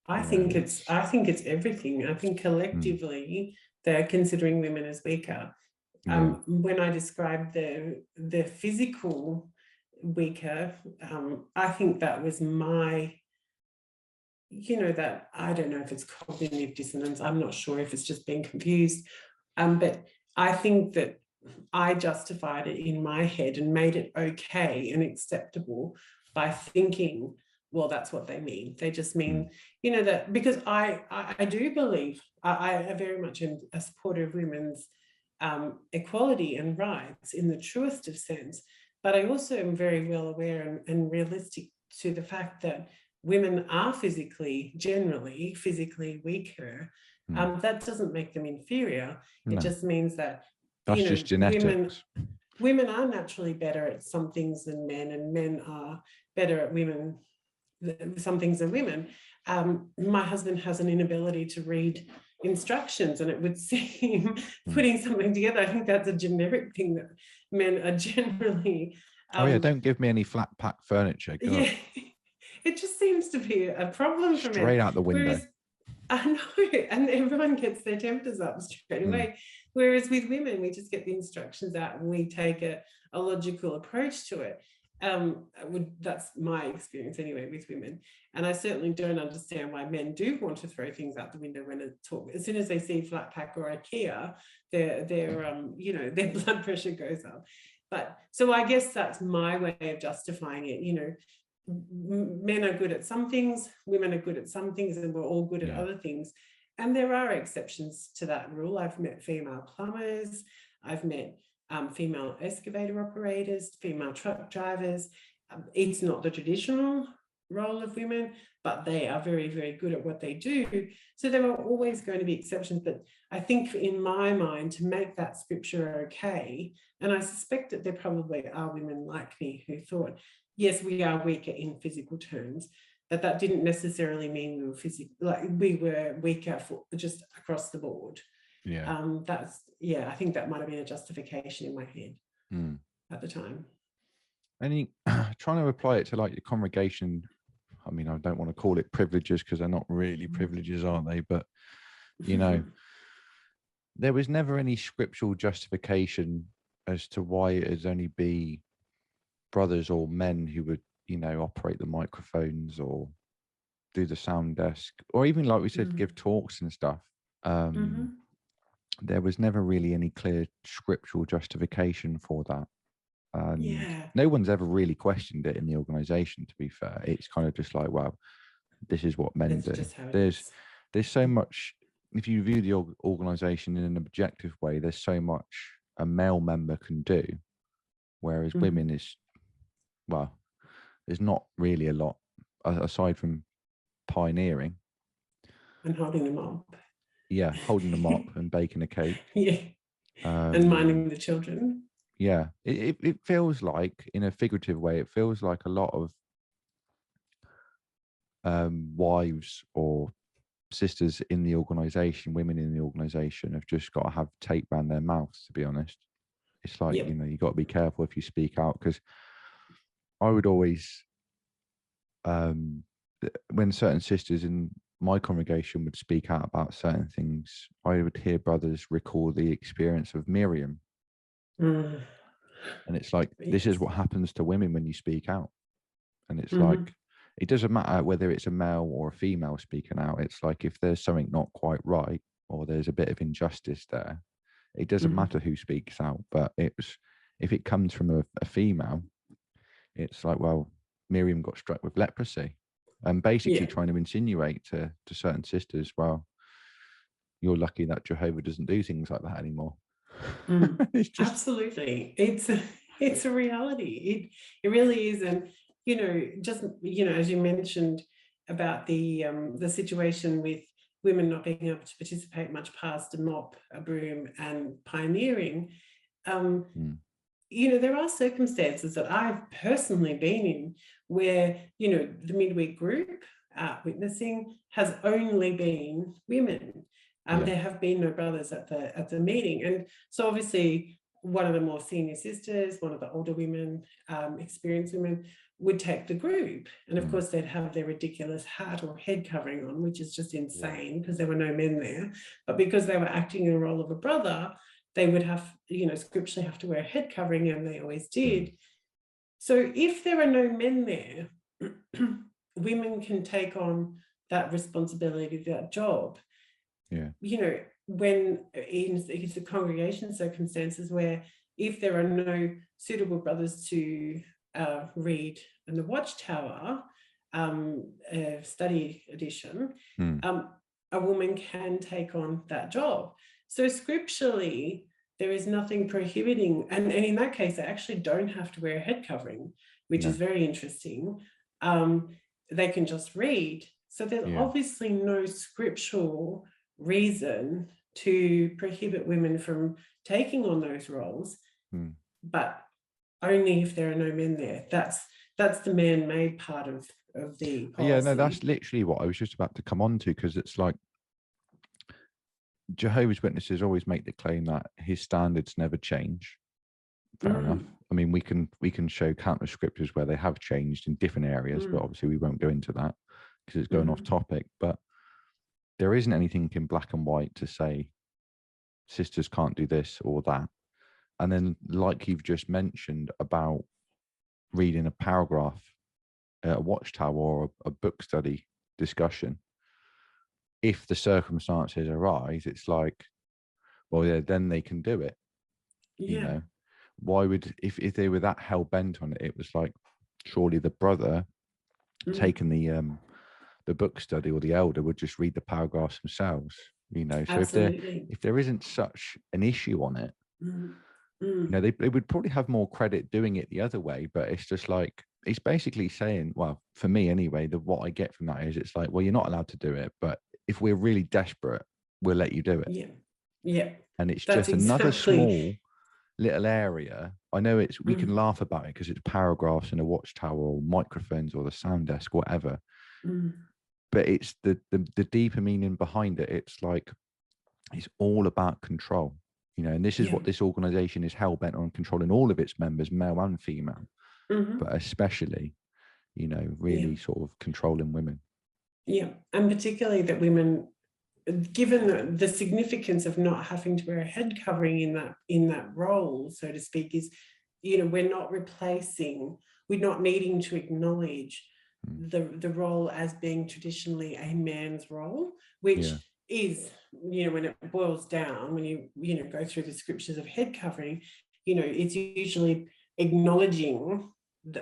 I think it's everything. I think collectively they're considering women as weaker. When I described the physical weaker, I think that was my, that, I don't know if it's cognitive dissonance, I'm not sure if it's just being confused, but I think that I justified it in my head and made it okay and acceptable by thinking, well, that's what they mean. They just mean, that, because I do believe, I very much am a supporter of women's equality and rights in the truest of sense, but I also am very well aware and realistic to the fact that women are generally physically weaker. That doesn't make them inferior. It just means that that's just genetics. Women are naturally better at some things than men, and men are better at some things than women. My husband has an inability to read instructions, and it would seem, putting something together, I think that's a generic thing, that men are generally don't give me any flat pack furniture. Yeah. It just seems to be a problem for men. Straight out the window. I know, and everyone gets their tempers up straight away. Whereas with women, we just get the instructions out and we take a logical approach to it. That's my experience anyway with women. And I certainly don't understand why men do want to throw things out the window as soon as they see flat pack or IKEA, their blood pressure goes up. But so I guess that's my way of justifying it. men are good at some things, women are good at some things, and we're all good at other things. And there are exceptions to that rule. I've met female plumbers, I've met female excavator operators, female truck drivers. It's not the traditional role of women, but they are very, very good at what they do. So there are always going to be exceptions. But I think in my mind, to make that scripture okay, and I suspect that there probably are women like me who thought, yes, we are weaker in physical terms, but that didn't necessarily mean we were we were weaker for just across the board. I think that might have been a justification in my head at the time. And trying to apply it to like your congregation, I mean, I don't want to call it privileges because they're not really privileges, aren't they? But, you know, there was never any scriptural justification as to why it'd only be brothers or men who would, you know, operate the microphones or do the sound desk, or even, like we said, give talks and stuff. There was never really any clear scriptural justification for that. And no one's ever really questioned it in the organization, to be fair. It's kind of just like, well, this is what men do. There's so much, if you view the organization in an objective way, there's so much a male member can do, whereas women is, well, there's not really a lot aside from pioneering and holding them up. Yeah, holding them up and baking a cake. And minding the children. Yeah, it feels like, in a figurative way, it feels like a lot of wives or sisters in the organization, women in the organization, have just got to have tape around their mouths, to be honest. It's like, you know, you got to be careful if you speak out, because I would always, when certain sisters in my congregation would speak out about certain things, I would hear brothers recall the experience of Miriam. And it's like, this is what happens to women when you speak out. And it's like, it doesn't matter whether it's a male or a female speaking out. It's like, if there's something not quite right, or there's a bit of injustice there, it doesn't matter who speaks out. But if it comes from a female, it's like, well, Miriam got struck with leprosy, and basically trying to insinuate to certain sisters, well, you're lucky that Jehovah doesn't do things like that anymore. It's just... Absolutely. It's a reality. It really is. And, you know, just, you know, as you mentioned about the situation with women not being able to participate much past a mop, a broom, and pioneering, you know, there are circumstances that I've personally been in where, you know, the midweek group witnessing has only been women. There have been no brothers at the meeting. And so obviously one of the more senior sisters, one of the older women, experienced women, would take the group. And of course they'd have their ridiculous hat or head covering on, which is just insane because there were no men there. But because they were acting in the role of a brother, they would have, you know, scripturally have to wear a head covering, and they always did. So if there are no men there, women can take on that responsibility, that job. You know, when in the congregation circumstances where if there are no suitable brothers to read in the Watchtower study edition, a woman can take on that job. So scripturally, there is nothing prohibiting, and in that case, they actually don't have to wear a head covering, which is very interesting. They can just read. So there's obviously no scriptural reason to prohibit women from taking on those roles, but only if there are no men there. That's the man-made part of the policy. Yeah, no, that's literally what I was just about to come on to, because it's like, Jehovah's Witnesses always make the claim that his standards never change. Fair enough. I mean, we can show countless scriptures where they have changed in different areas, but obviously we won't go into that because it's going off topic. But there isn't anything in black and white to say sisters can't do this or that. And then, like you've just mentioned about reading a paragraph at a Watchtower or a book study discussion, if the circumstances arise, it's like, well, yeah, then they can do it. You know, why would, if they were that hell bent on it, it was like, surely the brother taken the book study, or the elder would just read the paragraphs themselves, you know. So Absolutely. if there isn't such an issue on it, you Mm. know, they would probably have more credit doing it the other way. But it's just like, it's basically saying, well, for me anyway, what I get from that is, it's like, well, you're not allowed to do it, but if we're really desperate, we'll let you do it. Yeah. Yeah. And it's That's just another exactly. small little area. I know we can laugh about it because it's paragraphs in a watchtower or microphones or the sound desk, whatever. But it's the deeper meaning behind it. It's like, it's all about control, you know, and this is what this organization is hell-bent on, controlling all of its members, male and female, but especially, you know, really sort of controlling women. Yeah. And particularly that women, given the significance of not having to wear a head covering in that role, so to speak, is, you know, we're not needing to acknowledge the role as being traditionally a man's role, which is, you know, when it boils down, when you know, go through the scriptures of head covering, you know, it's usually acknowledging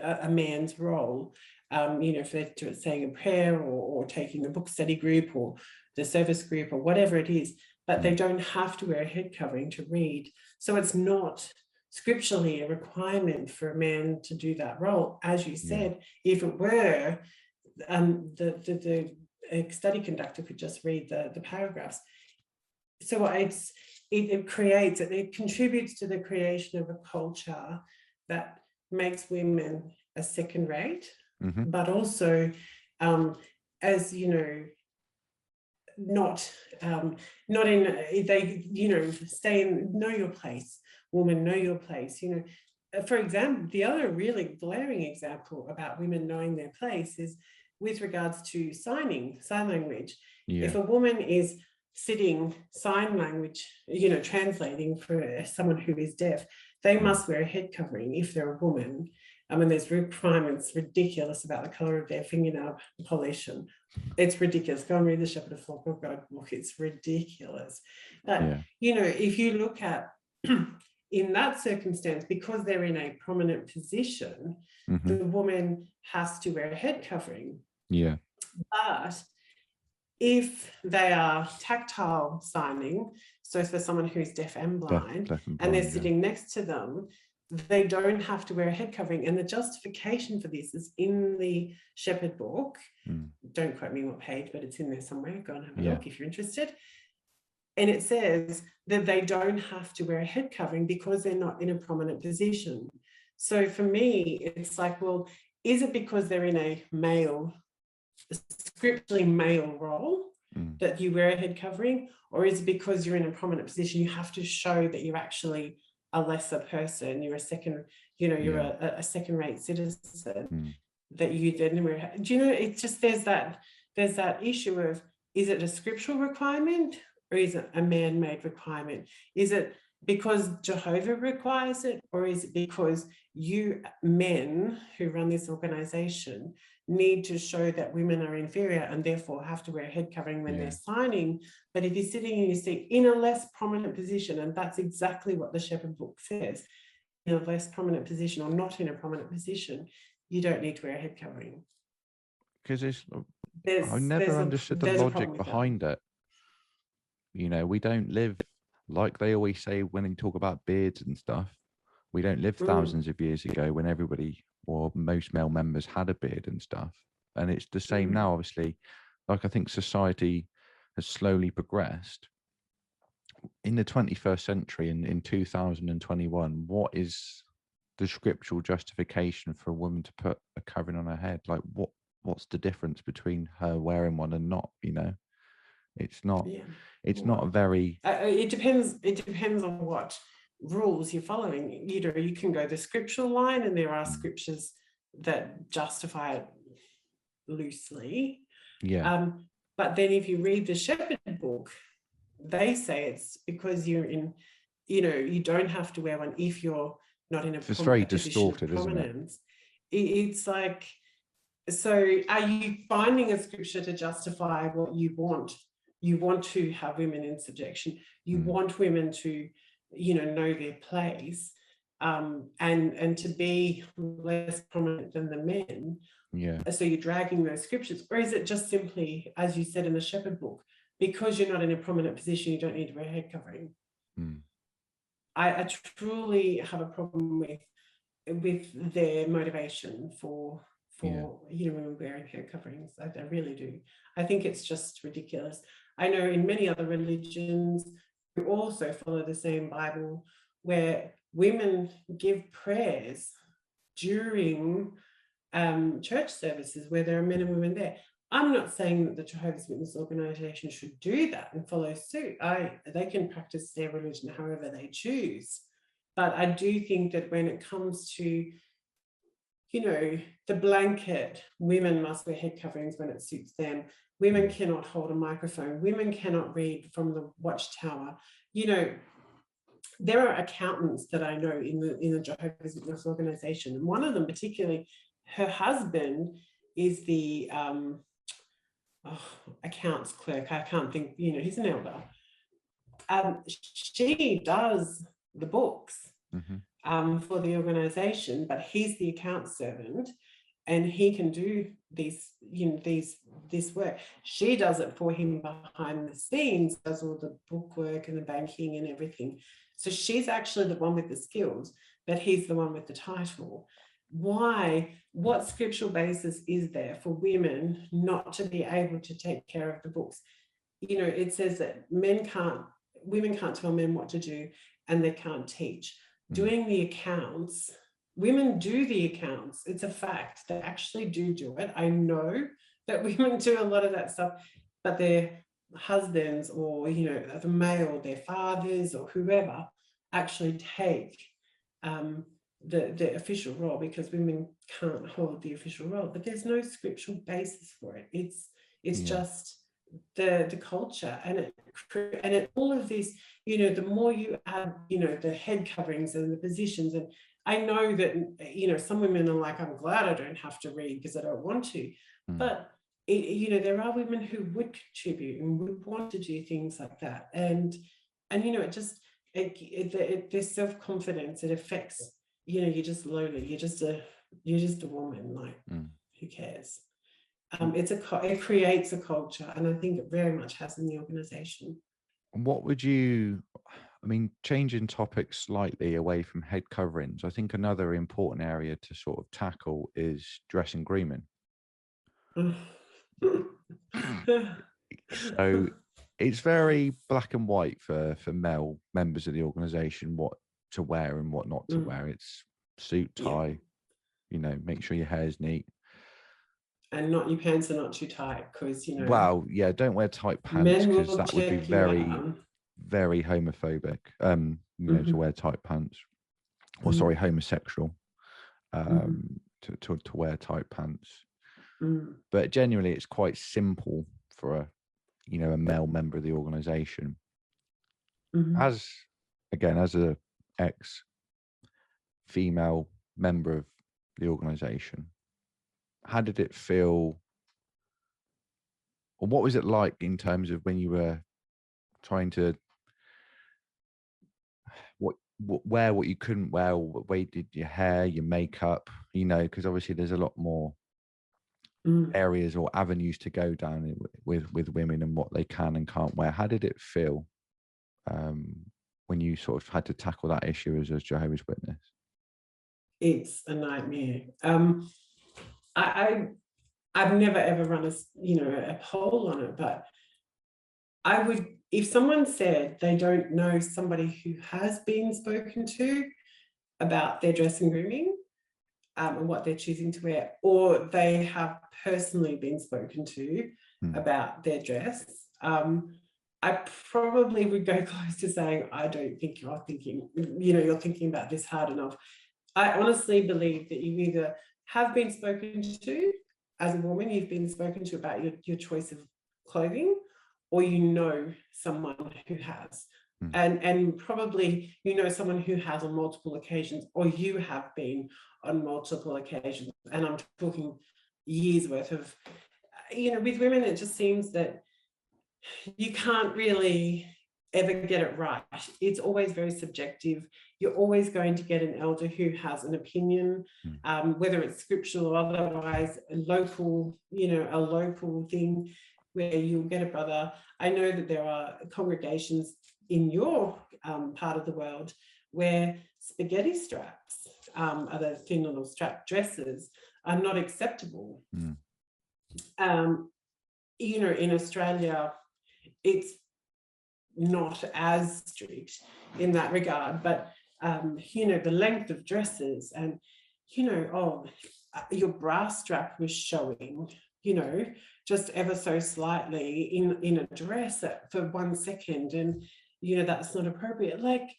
a man's role. You know, if they're saying a prayer or taking a book study group or the service group or whatever it is, but they don't have to wear a head covering to read. So it's not scripturally a requirement for a man to do that role. As you said, if it were, the study conductor could just read the paragraphs. So it contributes to the creation of a culture that makes women a second rate, but also, as you know, not in, they, you know, know your place, woman, know your place. You know, for example, the other really glaring example about women knowing their place is with regards to sign language. If a woman is sitting sign language, you know, translating for someone who is deaf, they must wear a head covering if they're a woman. I mean, there's requirements ridiculous about the color of their fingernail polish, and it's ridiculous. Go and read the Shepherd of Flock of God book. It's ridiculous. But, you know, if you look at in that circumstance, because they're in a prominent position, the woman has to wear a head covering. But if they are tactile signing, so for someone who's deaf and blind, and they're sitting next to them, they don't have to wear a head covering. And the justification for this is in the Shepherd book. Don't quote me what page, but it's in there somewhere. Go and have a look if you're interested. And it says that they don't have to wear a head covering because they're not in a prominent position. So for me, it's like, well, is it because they're in a scripturally male role that you wear a head covering, or is it because you're in a prominent position, you have to show that you're actually a lesser person, you're a second, you know, you're a second-rate citizen, that you then wear? Do you know, it's just, there's that issue of, is it a scriptural requirement or is it a man-made requirement? Is it because Jehovah requires it, or is it because you men who run this organization need to show that women are inferior and therefore have to wear a head covering when they're signing? But if you're sitting in your seat in a less prominent position, and that's exactly what the Shepherd book says, in a less prominent position or not in a prominent position, you don't need to wear a head covering. Because I never understood the logic behind it. You know, we don't live, like they always say when they talk about beards and stuff, we don't live thousands of years ago when everybody or most male members had a beard and stuff. And it's the same now, obviously. Like, I think society has slowly progressed. In the 21st century, in 2021, what is the scriptural justification for a woman to put a covering on her head? Like, what's the difference between her wearing one and not, you know? It's not, not a very... it depends on what rules you're following. You know, you can go the scriptural line, and there are scriptures that justify it loosely. But then if you read the Shepherd book, they say it's because you're in, you know, you don't have to wear one if you're not in a it's very distorted, isn't it? It's like, so are you finding a scripture to justify what you want? You want to have women in subjection. You want women to, you know their place, and to be less prominent than the men. Yeah. So you're dragging those scriptures, or is it just simply, as you said in the Shepherd book, because you're not in a prominent position, you don't need to wear a head covering? I truly have a problem with their motivation for women wearing head coverings. I really do. I think it's just ridiculous. I know in many other religions who also follow the same Bible, where women give prayers during church services where there are men and women there. I'm not saying that the Jehovah's Witness organization should do that and follow suit. They can practice their religion however they choose. But I do think that when it comes to, the blanket, women must wear head coverings when it suits them. Women cannot hold a microphone. Women cannot read from the watchtower. There are accountants that I know in the Jehovah's Witness organization, and one of them particularly, her husband is the accounts clerk. I can't think, he's an elder. She does the books for the organization, but he's the account servant, and he can do this work. She does it for him behind the scenes, does all the book work and the banking and everything. So she's actually the one with the skills, but he's the one with the title. Why? What scriptural basis is there for women not to be able to take care of the books? It says that women can't tell men what to do, and they can't teach. Doing the accounts, women do the accounts. It's a fact. They actually do it. I know that women do a lot of that stuff, but their husbands or, the male, their fathers or whoever actually take the official role, because women can't hold the official role. But there's no scriptural basis for it. It's just the culture, and all of this, the more you add, the head coverings and the positions, and I know that, some women are like, I'm glad I don't have to read because I don't want to. But, there are women who would contribute and would want to do things like that. And there's self-confidence. It affects, you're just lowly. You're just a woman. Like, who cares? It creates a culture, and I think it very much has in the organization. What would changing topics slightly away from head coverings, I think another important area to sort of tackle is dress and grooming. So it's very black and white for male members of the organization, what to wear and what not to wear. It's suit, tie, make sure your hair is neat. And your pants are not too tight, because, Well, yeah, don't wear tight pants, because that would be very, very homophobic, to wear tight pants. Or sorry, homosexual, to wear tight pants. But genuinely, it's quite simple for a male member of the organization. As a ex-female member of the organization, how did it feel, or what was it like in terms of when you were trying to wear what you couldn't wear, or what way did your hair, your makeup, because obviously there's a lot more areas or avenues to go down with women and what they can and can't wear. How did it feel when you sort of had to tackle that issue as a Jehovah's Witness? It's a nightmare. I've never ever run a poll on it, but I would, if someone said they don't know somebody who has been spoken to about their dress and grooming and what they're choosing to wear, or they have personally been spoken to about their dress, I probably would go close to saying, I don't think you're thinking about this hard enough. I honestly believe that you either have been spoken to as a woman, you've been spoken to about your choice of clothing, or someone who has. And probably someone who has on multiple occasions, or you have been on multiple occasions. And I'm talking years worth of, with women, it just seems that you can't really ever get it right. It's always very subjective. You're always going to get an elder who has an opinion, whether it's scriptural or otherwise, a local thing where you'll get a brother. I know that there are congregations in your part of the world where spaghetti straps, other thin little strap dresses, are not acceptable. In Australia, it's not as strict in that regard, but the length of dresses and your bra strap was showing, just ever so slightly in a dress for 1 second, and that's not appropriate. Like,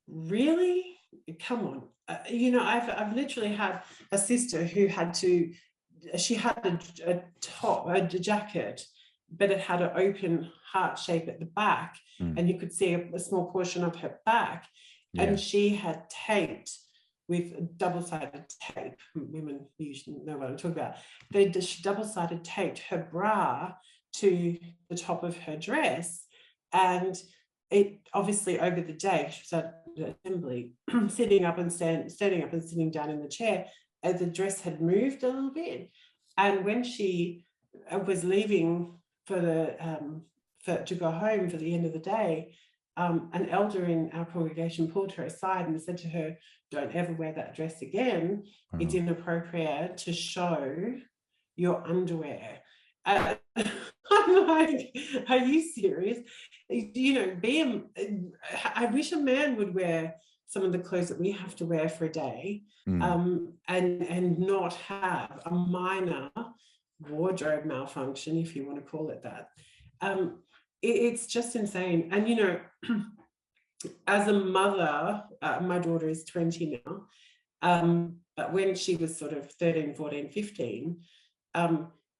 really? Come on. I've literally had a sister who she had a jacket, but it had an open heart shape at the back, and you could see a small portion of her back, and she had taped with double-sided tape. Women usually know what I'm talking about. She double-sided taped her bra to the top of her dress, and it obviously over the day, she was at the assembly, standing up and sitting down in the chair, as the dress had moved a little bit. And when she was leaving to go home for the end of the day, an elder in our congregation pulled her aside and said to her, "Don't ever wear that dress again. It's inappropriate to show your underwear." I'm like, are you serious? I wish a man would wear some of the clothes that we have to wear for a day, and not have a minor wardrobe malfunction, if you want to call it that. It's just insane. And as a mother, my daughter is 20 now, but when she was sort of 13, 14, 15,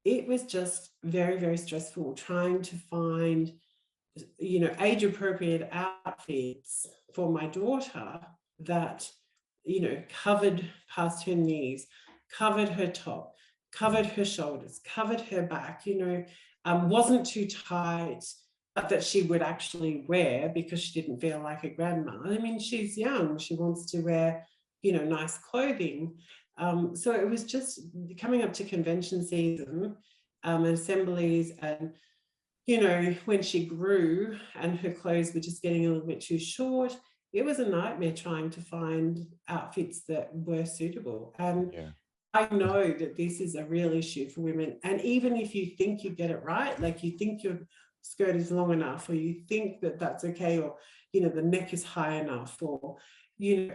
it was just very, very stressful trying to find age appropriate outfits for my daughter that covered past her knees, covered her top, covered her shoulders, covered her back, wasn't too tight, but that she would actually wear because she didn't feel like a grandma. I mean, she's young, she wants to wear, nice clothing. So it was just coming up to convention season, assemblies, and, when she grew and her clothes were just getting a little bit too short, it was a nightmare trying to find outfits that were suitable. And I know that this is a real issue for women. And even if you think you get it right, like you think your skirt is long enough, or you think that that's okay, or, the neck is high enough, or, you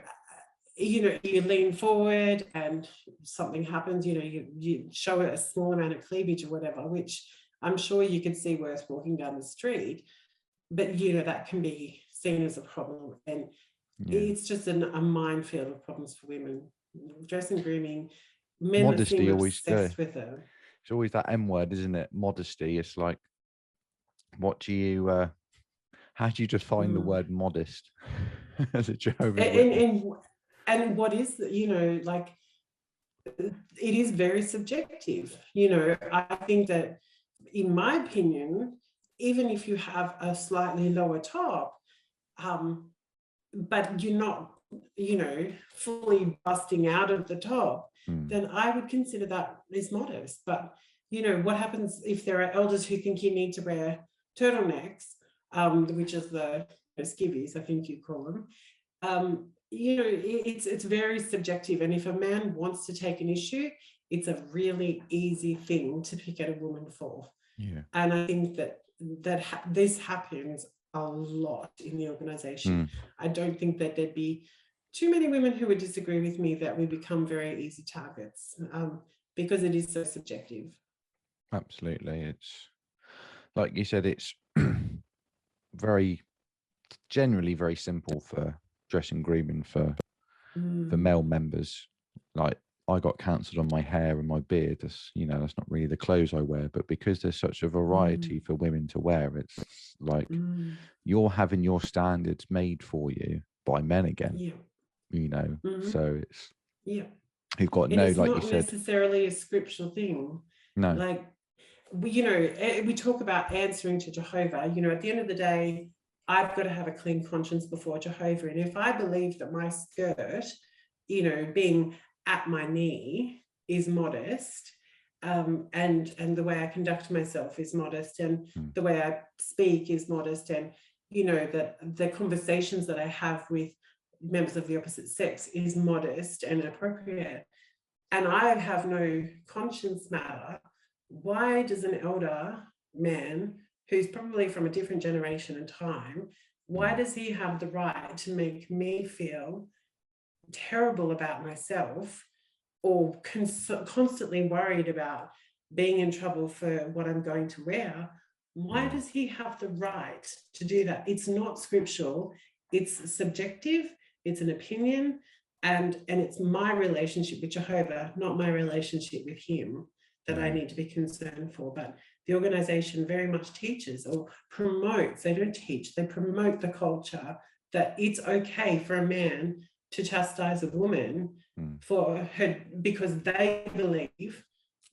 lean forward and something happens, you show a small amount of cleavage or whatever, which I'm sure you could see worse walking down the street, but, that can be seen as a problem. And it's just a minefield of problems for women. Dress and grooming, men Modesty are always obsessed with it. It's always that M word, isn't it? Modesty. It's like, what do you, how do you define the word modest as a Jehovah's Witness? And what is, like, it is very subjective. I think that, in my opinion, even if you have a slightly lower top, but you're not, fully busting out of the top, then I would consider that as modest. But, what happens if there are elders who think you need to wear turtlenecks, which is the skivvies, I think you call them. It's very subjective. And if a man wants to take an issue, it's a really easy thing to pick at a woman for. And I think that this happens a lot in the organization. I don't think that there'd be too many women who would disagree with me that we become very easy targets, because it is so subjective. Absolutely. It's like you said, it's generally very simple for dress and grooming for male members. Like, I got cancelled on my hair and my beard. That's not really the clothes I wear, but because there's such a variety for women to wear, it's like you're having your standards made for you by men again. So it's you've got and it's like not you said, necessarily a scriptural thing. No, like we talk about answering to Jehovah. At the end of the day, I've got to have a clean conscience before Jehovah. And if I believe that my skirt, you know, being at my knee is modest, and the way I conduct myself is modest, and the way I speak is modest, and, you know, that the conversations that I have with members of the opposite sex is modest and appropriate, and I have no conscience matter, why does an elder man who's probably from a different generation and time, why does he have the right to make me feel terrible about myself, or constantly worried about being in trouble for what I'm going to wear? Why does he have the right to do that? It's not scriptural, it's subjective, it's an opinion, and it's my relationship with Jehovah, not my relationship with him, that I need to be concerned for. But the organization very much teaches or promotes, they don't teach, they promote the culture that it's okay for a man to chastise a woman for her, because they believe,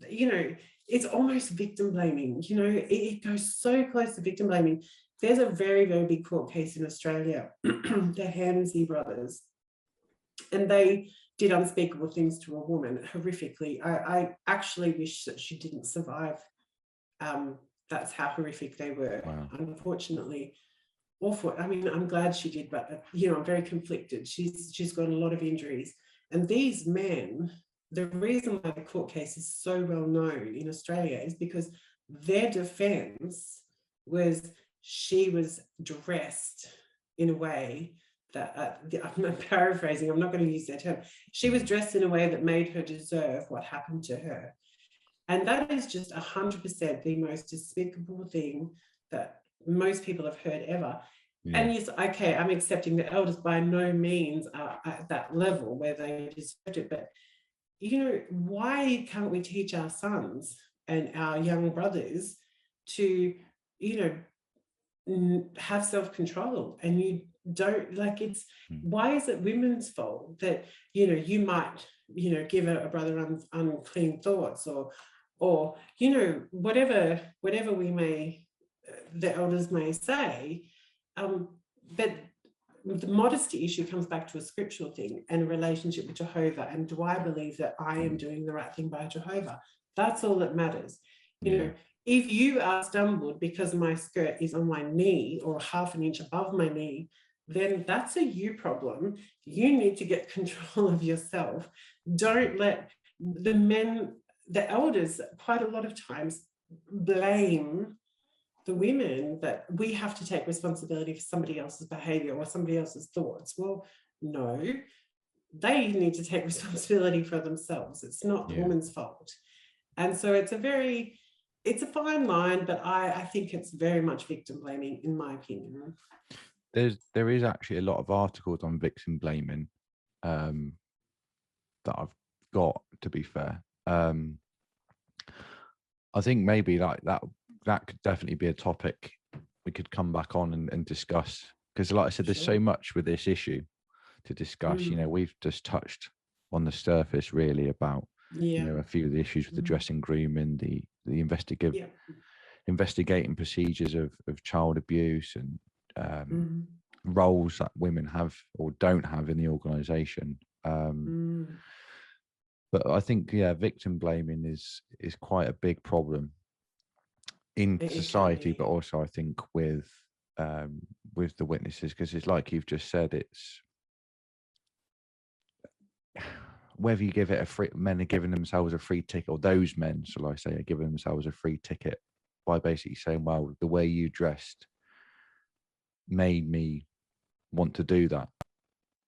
you know, it's almost victim blaming, you know, it goes so close to victim blaming. There's a very, very big court case in Australia, the Hamsey brothers, and they did unspeakable things to a woman, horrifically. I actually wish that she didn't survive. That's how horrific they were. Wow. Unfortunately, awful. I mean, I'm glad she did, but, you know, I'm very conflicted. She's got a lot of injuries. And these men, the reason why the court case is so well known in Australia is because their defense was she was dressed in a way that, I'm paraphrasing, I'm not going to use that term. She was dressed in a way that made her deserve what happened to her. And that is just 100% the most despicable thing that most people have heard ever. Yeah. And yes, okay, I'm accepting the elders by no means are at that level where they deserved it. But, you know, why can't we teach our sons and our young brothers to, you know, have self-control? And you don't, like, it's, why is it women's fault that, you know, you might, you know, give a brother unclean thoughts, or, you know, whatever we may, the elders may say, but the modesty issue comes back to a scriptural thing and a relationship with Jehovah. And do I believe that I am doing the right thing by Jehovah? That's all that matters. You know, if you are stumbled because my skirt is on my knee or half an inch above my knee, then that's a you problem. You need to get control of yourself. Don't let the men, the elders, quite a lot of times blame the women that we have to take responsibility for somebody else's behavior or somebody else's thoughts. Well, no, they need to take responsibility for themselves. It's not the woman's fault. And so it's a fine line, but I think it's very much victim blaming, in my opinion. There is actually a lot of articles on victim blaming that I've got, to be fair. I think maybe like that could definitely be a topic we could come back on and discuss, because like I said, there's so much with this issue to discuss. You know, we've just touched on the surface really about you know, a few of the issues with the dressing, grooming, the investigating procedures of child abuse and roles that women have or don't have in the organization. But I think, victim blaming is quite a big problem in society, but also I think with the witnesses, because it's like you've just said, it's whether you give it a free, men are giving themselves a free ticket, or those men, shall I say, are giving themselves a free ticket by basically saying, well, the way you dressed made me want to do that,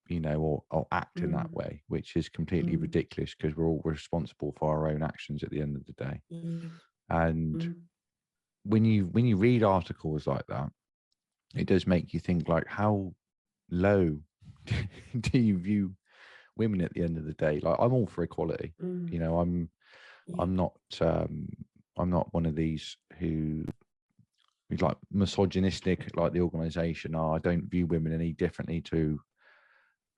you know, or act in that way, which is completely ridiculous, because we're all responsible for our own actions at the end of the day. And when you read articles like that, it does make you think, like, how low do you view women at the end of the day? Like, I'm all for equality. You know, I'm not one of these who like misogynistic like the organization are. I don't view women any differently to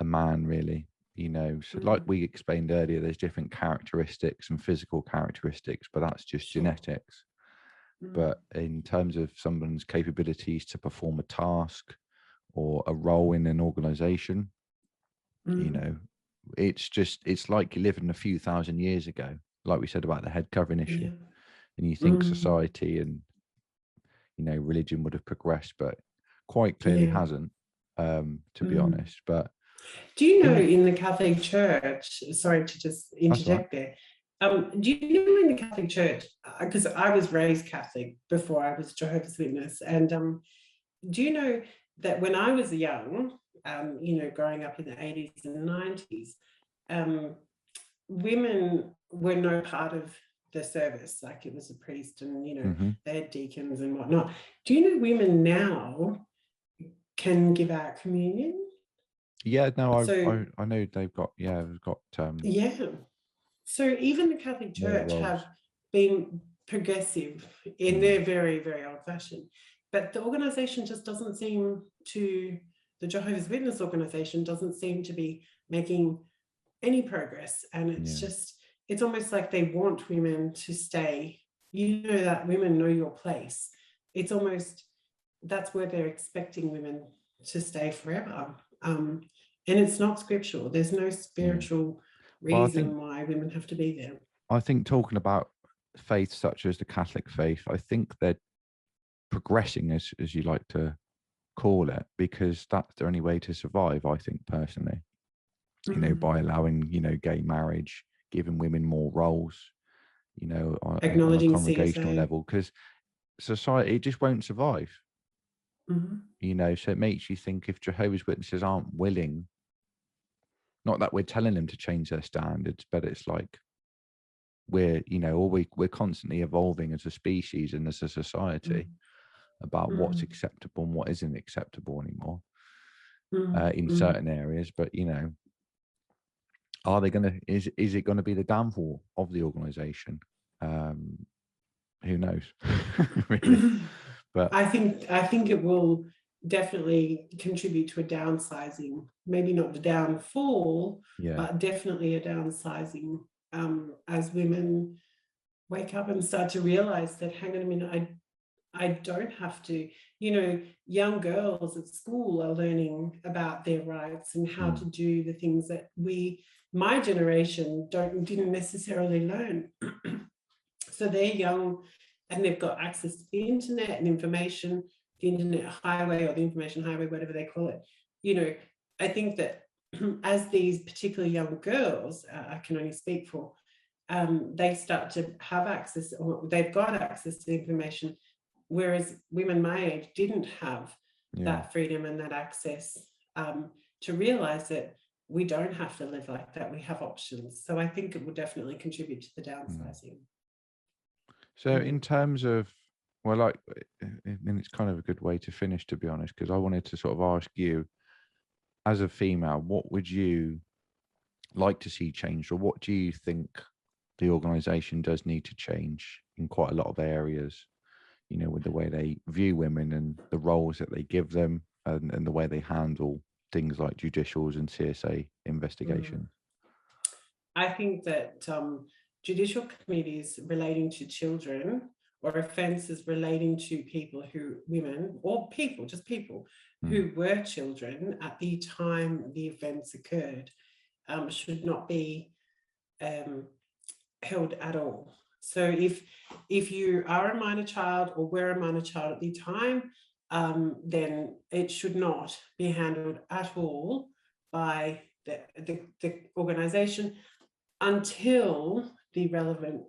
a man, really. You know, so like we explained earlier, there's different characteristics and physical characteristics, but that's just genetics. But in terms of someone's capabilities to perform a task, or a role in an organization. You know, it's like you're living a few thousand years ago, like we said about the head covering issue. And you think society and, you know, religion would have progressed, but quite clearly hasn't, to be honest. But do you know in the Catholic Church, sorry to just interject there, do you know in the Catholic Church, because I was raised Catholic before I was Jehovah's Witness, and do you know that when I was young, you know, growing up in the 80s and 90s, women were no part of the service, like it was a priest and, you know, they had deacons and whatnot. Do you know women now can give out communion? Yeah, no, I know they've got, So even the Catholic Church have been progressive in their very, very old fashioned, but the organization just doesn't seem to, the Jehovah's Witness organization doesn't seem to be making any progress. And it's just, it's almost like they want women to stay, you know, that women know your place. It's almost, that's where they're expecting women to stay forever. And it's not scriptural. There's no spiritual reason why women have to be there. I think talking about faiths such as the Catholic faith, I think they're progressing, as you like to call it, because that's the only way to survive, I think, personally. You know, by allowing, you know, gay marriage, giving women more roles, you know, on a congregational level, because society, it just won't survive. You know, so it makes you think, if Jehovah's Witnesses aren't willing, not that we're telling them to change their standards, but it's like we're, you know, or we're constantly evolving as a species and as a society about what's acceptable and what isn't acceptable anymore in certain areas. But, you know, are they going to, is it going to be the downfall of the organization? Who knows? Really. But I think it will definitely contribute to a downsizing, maybe not the downfall, but definitely a downsizing, as women wake up and start to realize that, hang on a minute, I don't have to, you know, young girls at school are learning about their rights and how to do the things that my generation didn't necessarily learn. So they're young and they've got access to the internet and information, the internet highway or the information highway, whatever they call it. You know, I think that as these particular young girls, I can only speak for, they start to have access, or they've got access to the information, whereas women my age didn't have that freedom and that access, to realize that we don't have to live like that, we have options. So I think it will definitely contribute to the downsizing. So in terms of, well, like, and it's kind of a good way to finish, to be honest, because I wanted to sort of ask you, as a female, what would you like to see changed, or what do you think the organization does need to change in quite a lot of areas, you know, with the way they view women and the roles that they give them, and the way they handle things like judicials and CSA investigations? I think that judicial committees relating to children, or offences relating to women, or just people who were children at the time the offence occurred, should not be held at all. So if you are a minor child or were a minor child at the time, then it should not be handled at all by the organisation until the relevant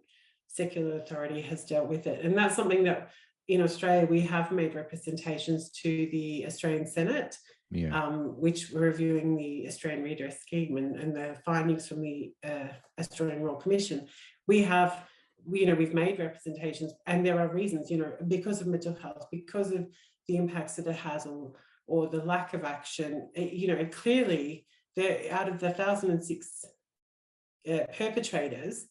secular authority has dealt with it. And that's something that in Australia we have made representations to the Australian Senate, which were reviewing the Australian Redress Scheme and the findings from the Australian Royal Commission. We've made representations, and there are reasons, you know, because of mental health, because of the impacts that it has, or the lack of action. You know, clearly, out of the 1,006 perpetrators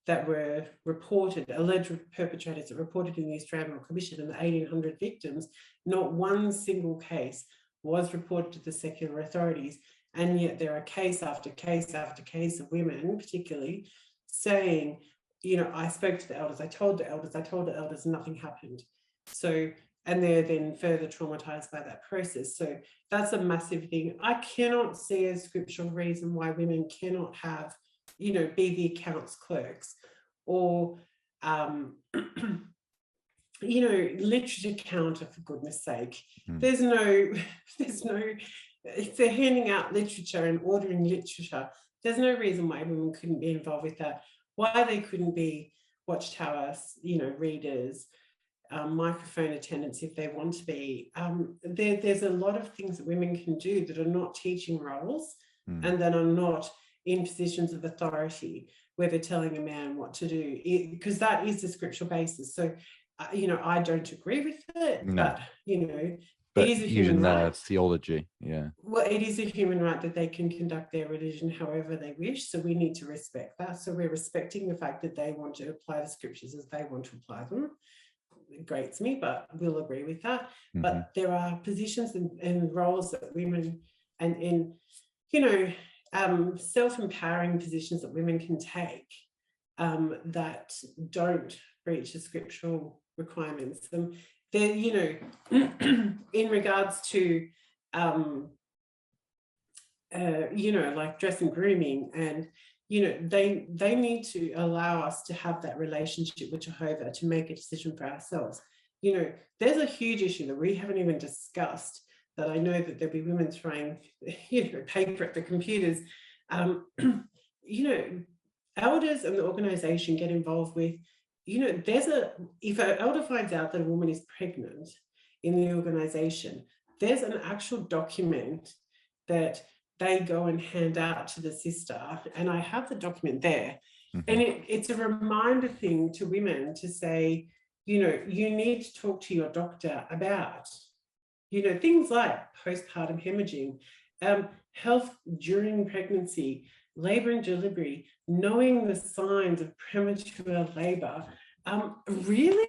that were reported, alleged perpetrators that reported in the Australian Royal Commission, and the 1,800 victims, not one single case was reported to the secular authorities. And yet there are case after case after case of women, particularly, saying, you know, I spoke to the elders, I told the elders, and nothing happened. So, and they're then further traumatized by that process. So that's a massive thing. I cannot see a scriptural reason why women cannot have, you know, be the accounts clerks or you know, literature counter, for goodness sake. There's no, if they're handing out literature and ordering literature, there's no reason why women couldn't be involved with that. Why they couldn't be watchtower, you know, readers, microphone attendants if they want to be. There's a lot of things that women can do that are not teaching roles and that are not in positions of authority, where they're telling a man what to do, because that is the scriptural basis. So, you know, I don't agree with it, but, you know, but it is a using human their right. theology, Well, it is a human right that they can conduct their religion however they wish. So we need to respect that. So we're respecting the fact that they want to apply the scriptures as they want to apply them. It grates me, but we'll agree with that. But there are positions and roles that women, and in, you know, self-empowering positions that women can take that don't breach the scriptural requirements. They're, you know, in regards to, you know, like dress and grooming, and, you know, they need to allow us to have that relationship with Jehovah to make a decision for ourselves. You know, there's a huge issue that we haven't even discussed, that I know that there'll be women throwing, you know, paper at the computers. You know, elders and the organization get involved with, you know, if an elder finds out that a woman is pregnant in the organization, there's an actual document that they go and hand out to the sister, and I have the document there. And it's a reminder thing to women to say, you know, you need to talk to your doctor about, you know, things like postpartum hemorrhaging, health during pregnancy, labor and delivery, knowing the signs of premature labor. Really?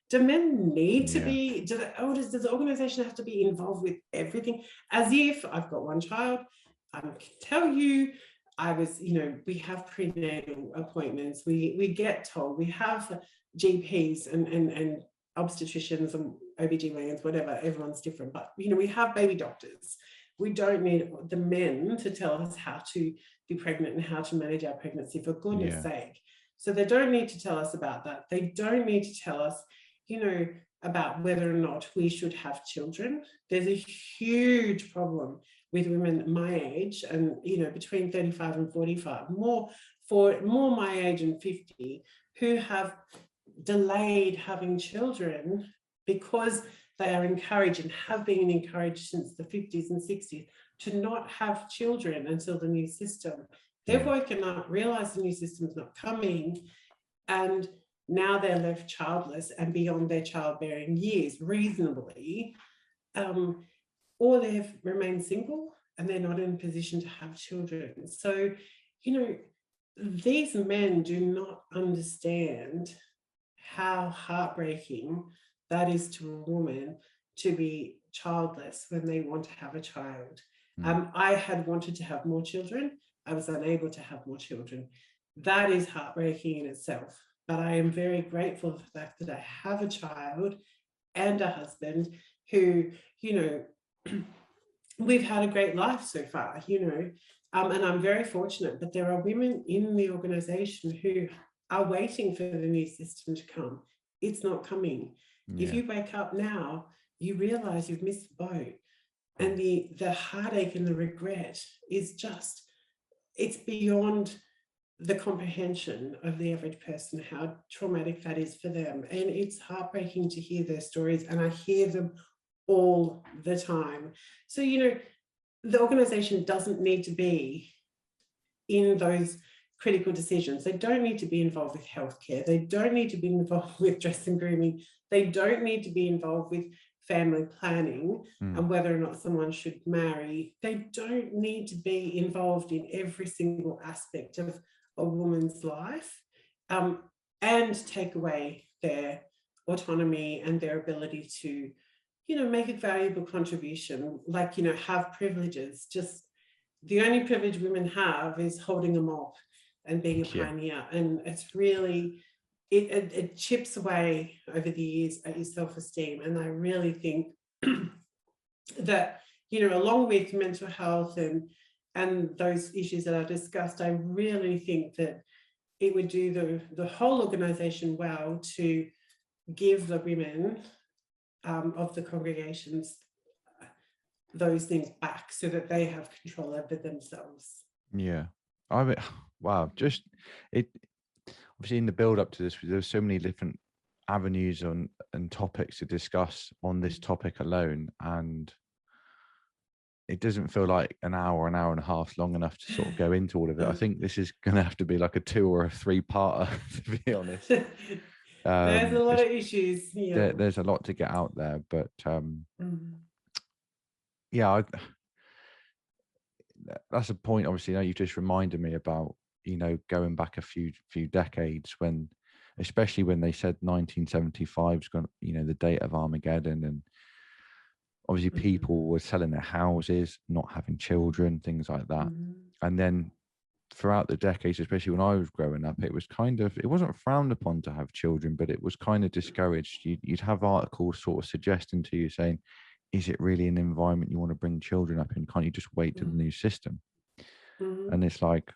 Do men need to be, does the organization have to be involved with everything? As if, I've got one child, I can tell you, I was, you know, we have prenatal appointments, we get told, we have GPs and obstetricians and OBGYNs, whatever, everyone's different, but, you know, we have baby doctors. We don't need the men to tell us how to be pregnant and how to manage our pregnancy, for goodness sake. So they don't need to tell us about that. They don't need to tell us, you know, about whether or not we should have children. There's a huge problem with women my age, and, you know, between 35 and 45, more my age and 50, who have delayed having children because they are encouraged, and have been encouraged since the 50s and 60s, to not have children until the new system. They've woken up, realized the new system's not coming, and now they're left childless and beyond their childbearing years reasonably, or they've remained single and they're not in a position to have children. So, you know, these men do not understand how heartbreaking that is to a woman to be childless when they want to have a child. I had wanted to have more children. I was unable to have more children. That is heartbreaking in itself. But I am very grateful for the fact that I have a child and a husband who, you know, we've had a great life so far, you know, and I'm very fortunate. But there are women in the organization who are waiting for the new system to come. It's not coming. If you wake up now, you realize you've missed the boat. And the heartache and the regret is just, it's beyond the comprehension of the average person, how traumatic that is for them. And it's heartbreaking to hear their stories, and I hear them all the time. So, you know, the organization doesn't need to be in those critical decisions. They don't need to be involved with healthcare. They don't need to be involved with dress and grooming. They don't need to be involved with family planning and whether or not someone should marry. They don't need to be involved in every single aspect of a woman's life, and take away their autonomy and their ability to, you know, make a valuable contribution, like, you know, have privileges. Just the only privilege women have is holding a mop and being a pioneer. And it's really, it chips away over the years at your self-esteem. And I really think that, you know, along with mental health and those issues that I discussed, I really think that it would do the whole organization well to give the women of the congregations those things back so that they have control over themselves. Yeah. I mean, wow, just it obviously in the build up to this, there's so many different avenues and topics to discuss on this topic alone, and it doesn't feel like an hour and a half long enough to sort of go into all of it. I think this is going to have to be like a 2 or a 3-parter, to be honest. There's a lot of issues. Yeah. There's a lot to get out there, but yeah, that's a point. Obviously, you just reminded me about, you know, going back a few decades when, especially when they said 1975 is going, you know, the date of Armageddon, and obviously people were selling their houses, not having children, things like that. And then throughout the decades, especially when I was growing up, it was kind of, it wasn't frowned upon to have children, but it was kind of discouraged. You'd have articles sort of suggesting to you saying, is it really an environment you want to bring children up in? Can't you just wait to the new system? And it's like,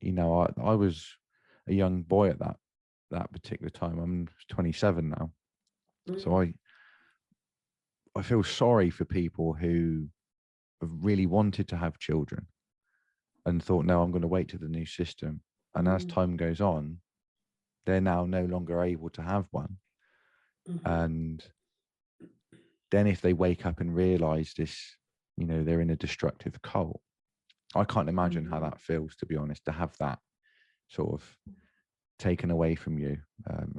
you know, I was a young boy at that particular time. I'm 27 now. So I feel sorry for people who have really wanted to have children and thought, no, I'm going to wait to the new system. And as time goes on, they're now no longer able to have one. And then if they wake up and realize this, you know, they're in a destructive cult. I can't imagine how that feels, to be honest, to have that sort of taken away from you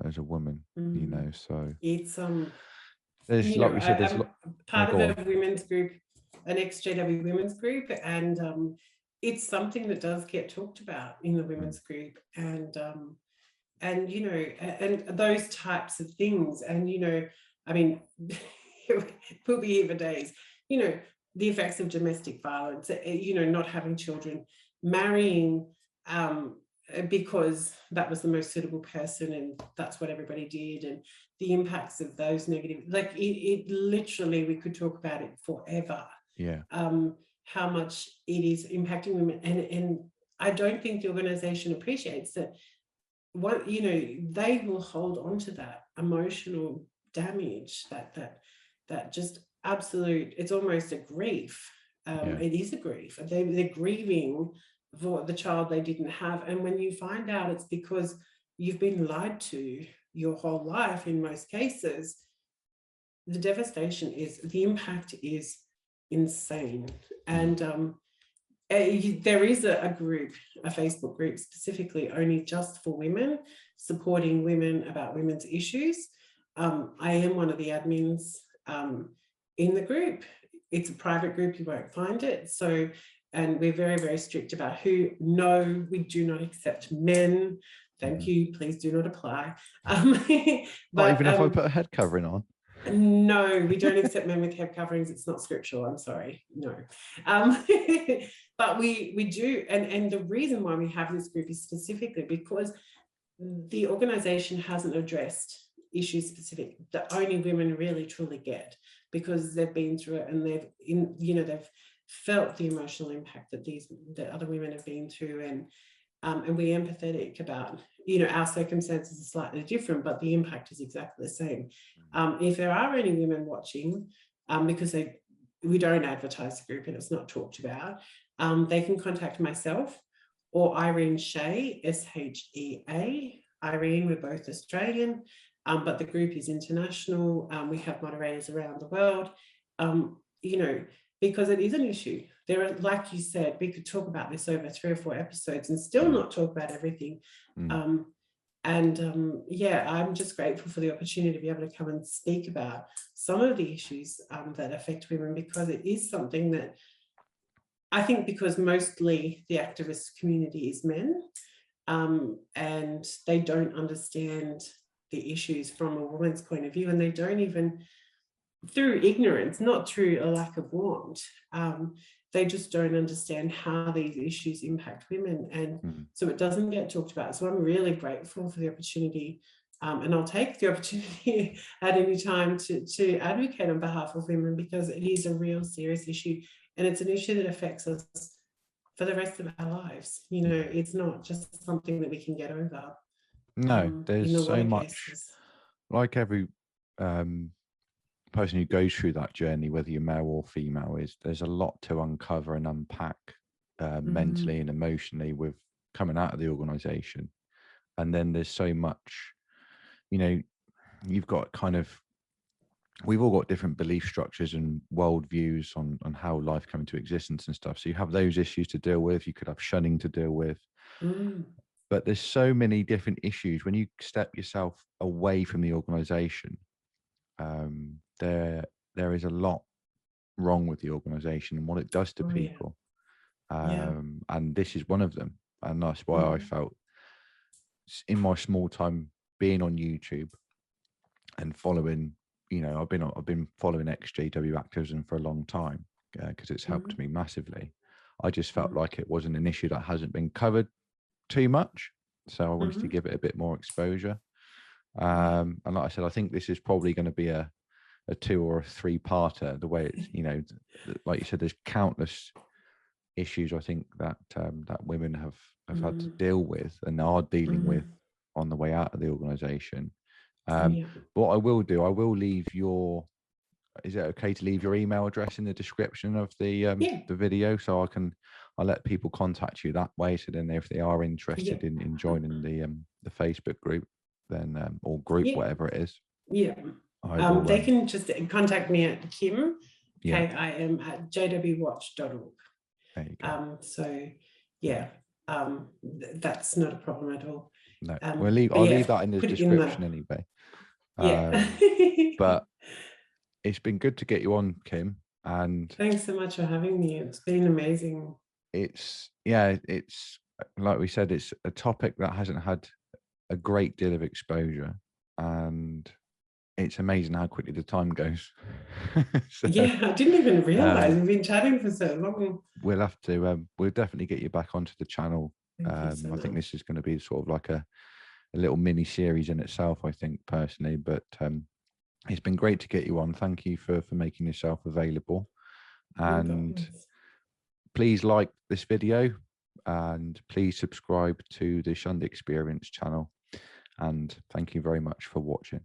as a woman, you know. So it's there's, you like know, we said, there's I'm part of a women's group, an ex-JW women's group, and it's something that does get talked about in the women's group, and you know, and those types of things. And, you know, I mean, we'll be here for days, you know, the effects of domestic violence, you know, not having children, marrying because that was the most suitable person and that's what everybody did, and the impacts of those negative, like it literally, we could talk about it forever. Yeah. How much it is impacting women, and I don't think the organization appreciates that. What, you know, they will hold on to that emotional damage, that just absolute, it's almost a grief. It is a grief. They're grieving for the child they didn't have. And when you find out it's because you've been lied to your whole life, in most cases, the devastation is, the impact is insane. And there is a group, a Facebook group specifically only just for women, supporting women about women's issues. I am one of the admins in the group. It's a private group, you won't find it. So, and we're very, very strict about who. No, we do not accept men. Thank you, please do not apply. But not even if I put a head covering on. No, we don't accept men with head coverings. It's not scriptural. I'm sorry. No. But we do. And the reason why we have this group is specifically because the organization hasn't addressed issues specific that only women really truly get, because they've been through it and they've felt the emotional impact that other women have been through, and we're empathetic about, you know, our circumstances are slightly different, but the impact is exactly the same. If there are any women watching, because we don't advertise the group and it's not talked about, they can contact myself or Irene Shea, SHEA. Irene, we're both Australian, but the group is international. We have moderators around the world, you know, because it is an issue. There are, like you said, we could talk about this over 3 or 4 episodes and still not talk about everything. Yeah, I'm just grateful for the opportunity to be able to come and speak about some of the issues that affect women, because it is something that I think, because mostly the activist community is men, and they don't understand the issues from a woman's point of view, and they don't even, through ignorance, not through a lack of want, they just don't understand how these issues impact women, and so it doesn't get talked about. So I'm really grateful for the opportunity, and I'll take the opportunity at any time to advocate on behalf of women, because it is a real serious issue, and it's an issue that affects us for the rest of our lives. You know, it's not just something that we can get over. No, there's so much, cases. like every person who goes through that journey, whether you're male or female, there's a lot to uncover and unpack mentally and emotionally with coming out of the organization. And then there's so much, you know, you've got we've all got different belief structures and world views on how life came into existence and stuff. So you have those issues to deal with. You could have shunning to deal with. But there's so many different issues when you step yourself away from the organization. There is a lot wrong with the organization and what it does to people. And this is one of them. And that's why I felt, in my small time being on YouTube and following, you know, I've been following XJW activism for a long time because it's helped me massively. I just felt like it wasn't an issue that hasn't been covered too much, so I wanted to give it a bit more exposure. And like I said, I think this is probably going to be a 2 or a 3-parter. The way it's, you know, like you said, there's countless issues I think that that women have had to deal with and are dealing with on the way out of the organization. But what I will do, I will leave is it okay to leave your email address in the description of the video, so I'll let people contact you that way. So then if they are interested in joining the Facebook group, then or group, whatever it is. They can just contact me at Kim, Kim at jwwatch.org. There you go. That's not a problem at all. No, I'll leave that in the description anyway. But it's been good to get you on, Kim, and thanks so much for having me. It's been amazing. It's like we said, it's a topic that hasn't had a great deal of exposure, and it's amazing how quickly the time goes. I didn't even realize we've been chatting for so long. We'll have to we'll definitely get you back onto the channel. I think this is going to be sort of like a little mini series in itself, I think, personally, but it's been great to get you on. Thank you for making yourself available, and please like this video and please subscribe to the Shunned Experience channel, and thank you very much for watching.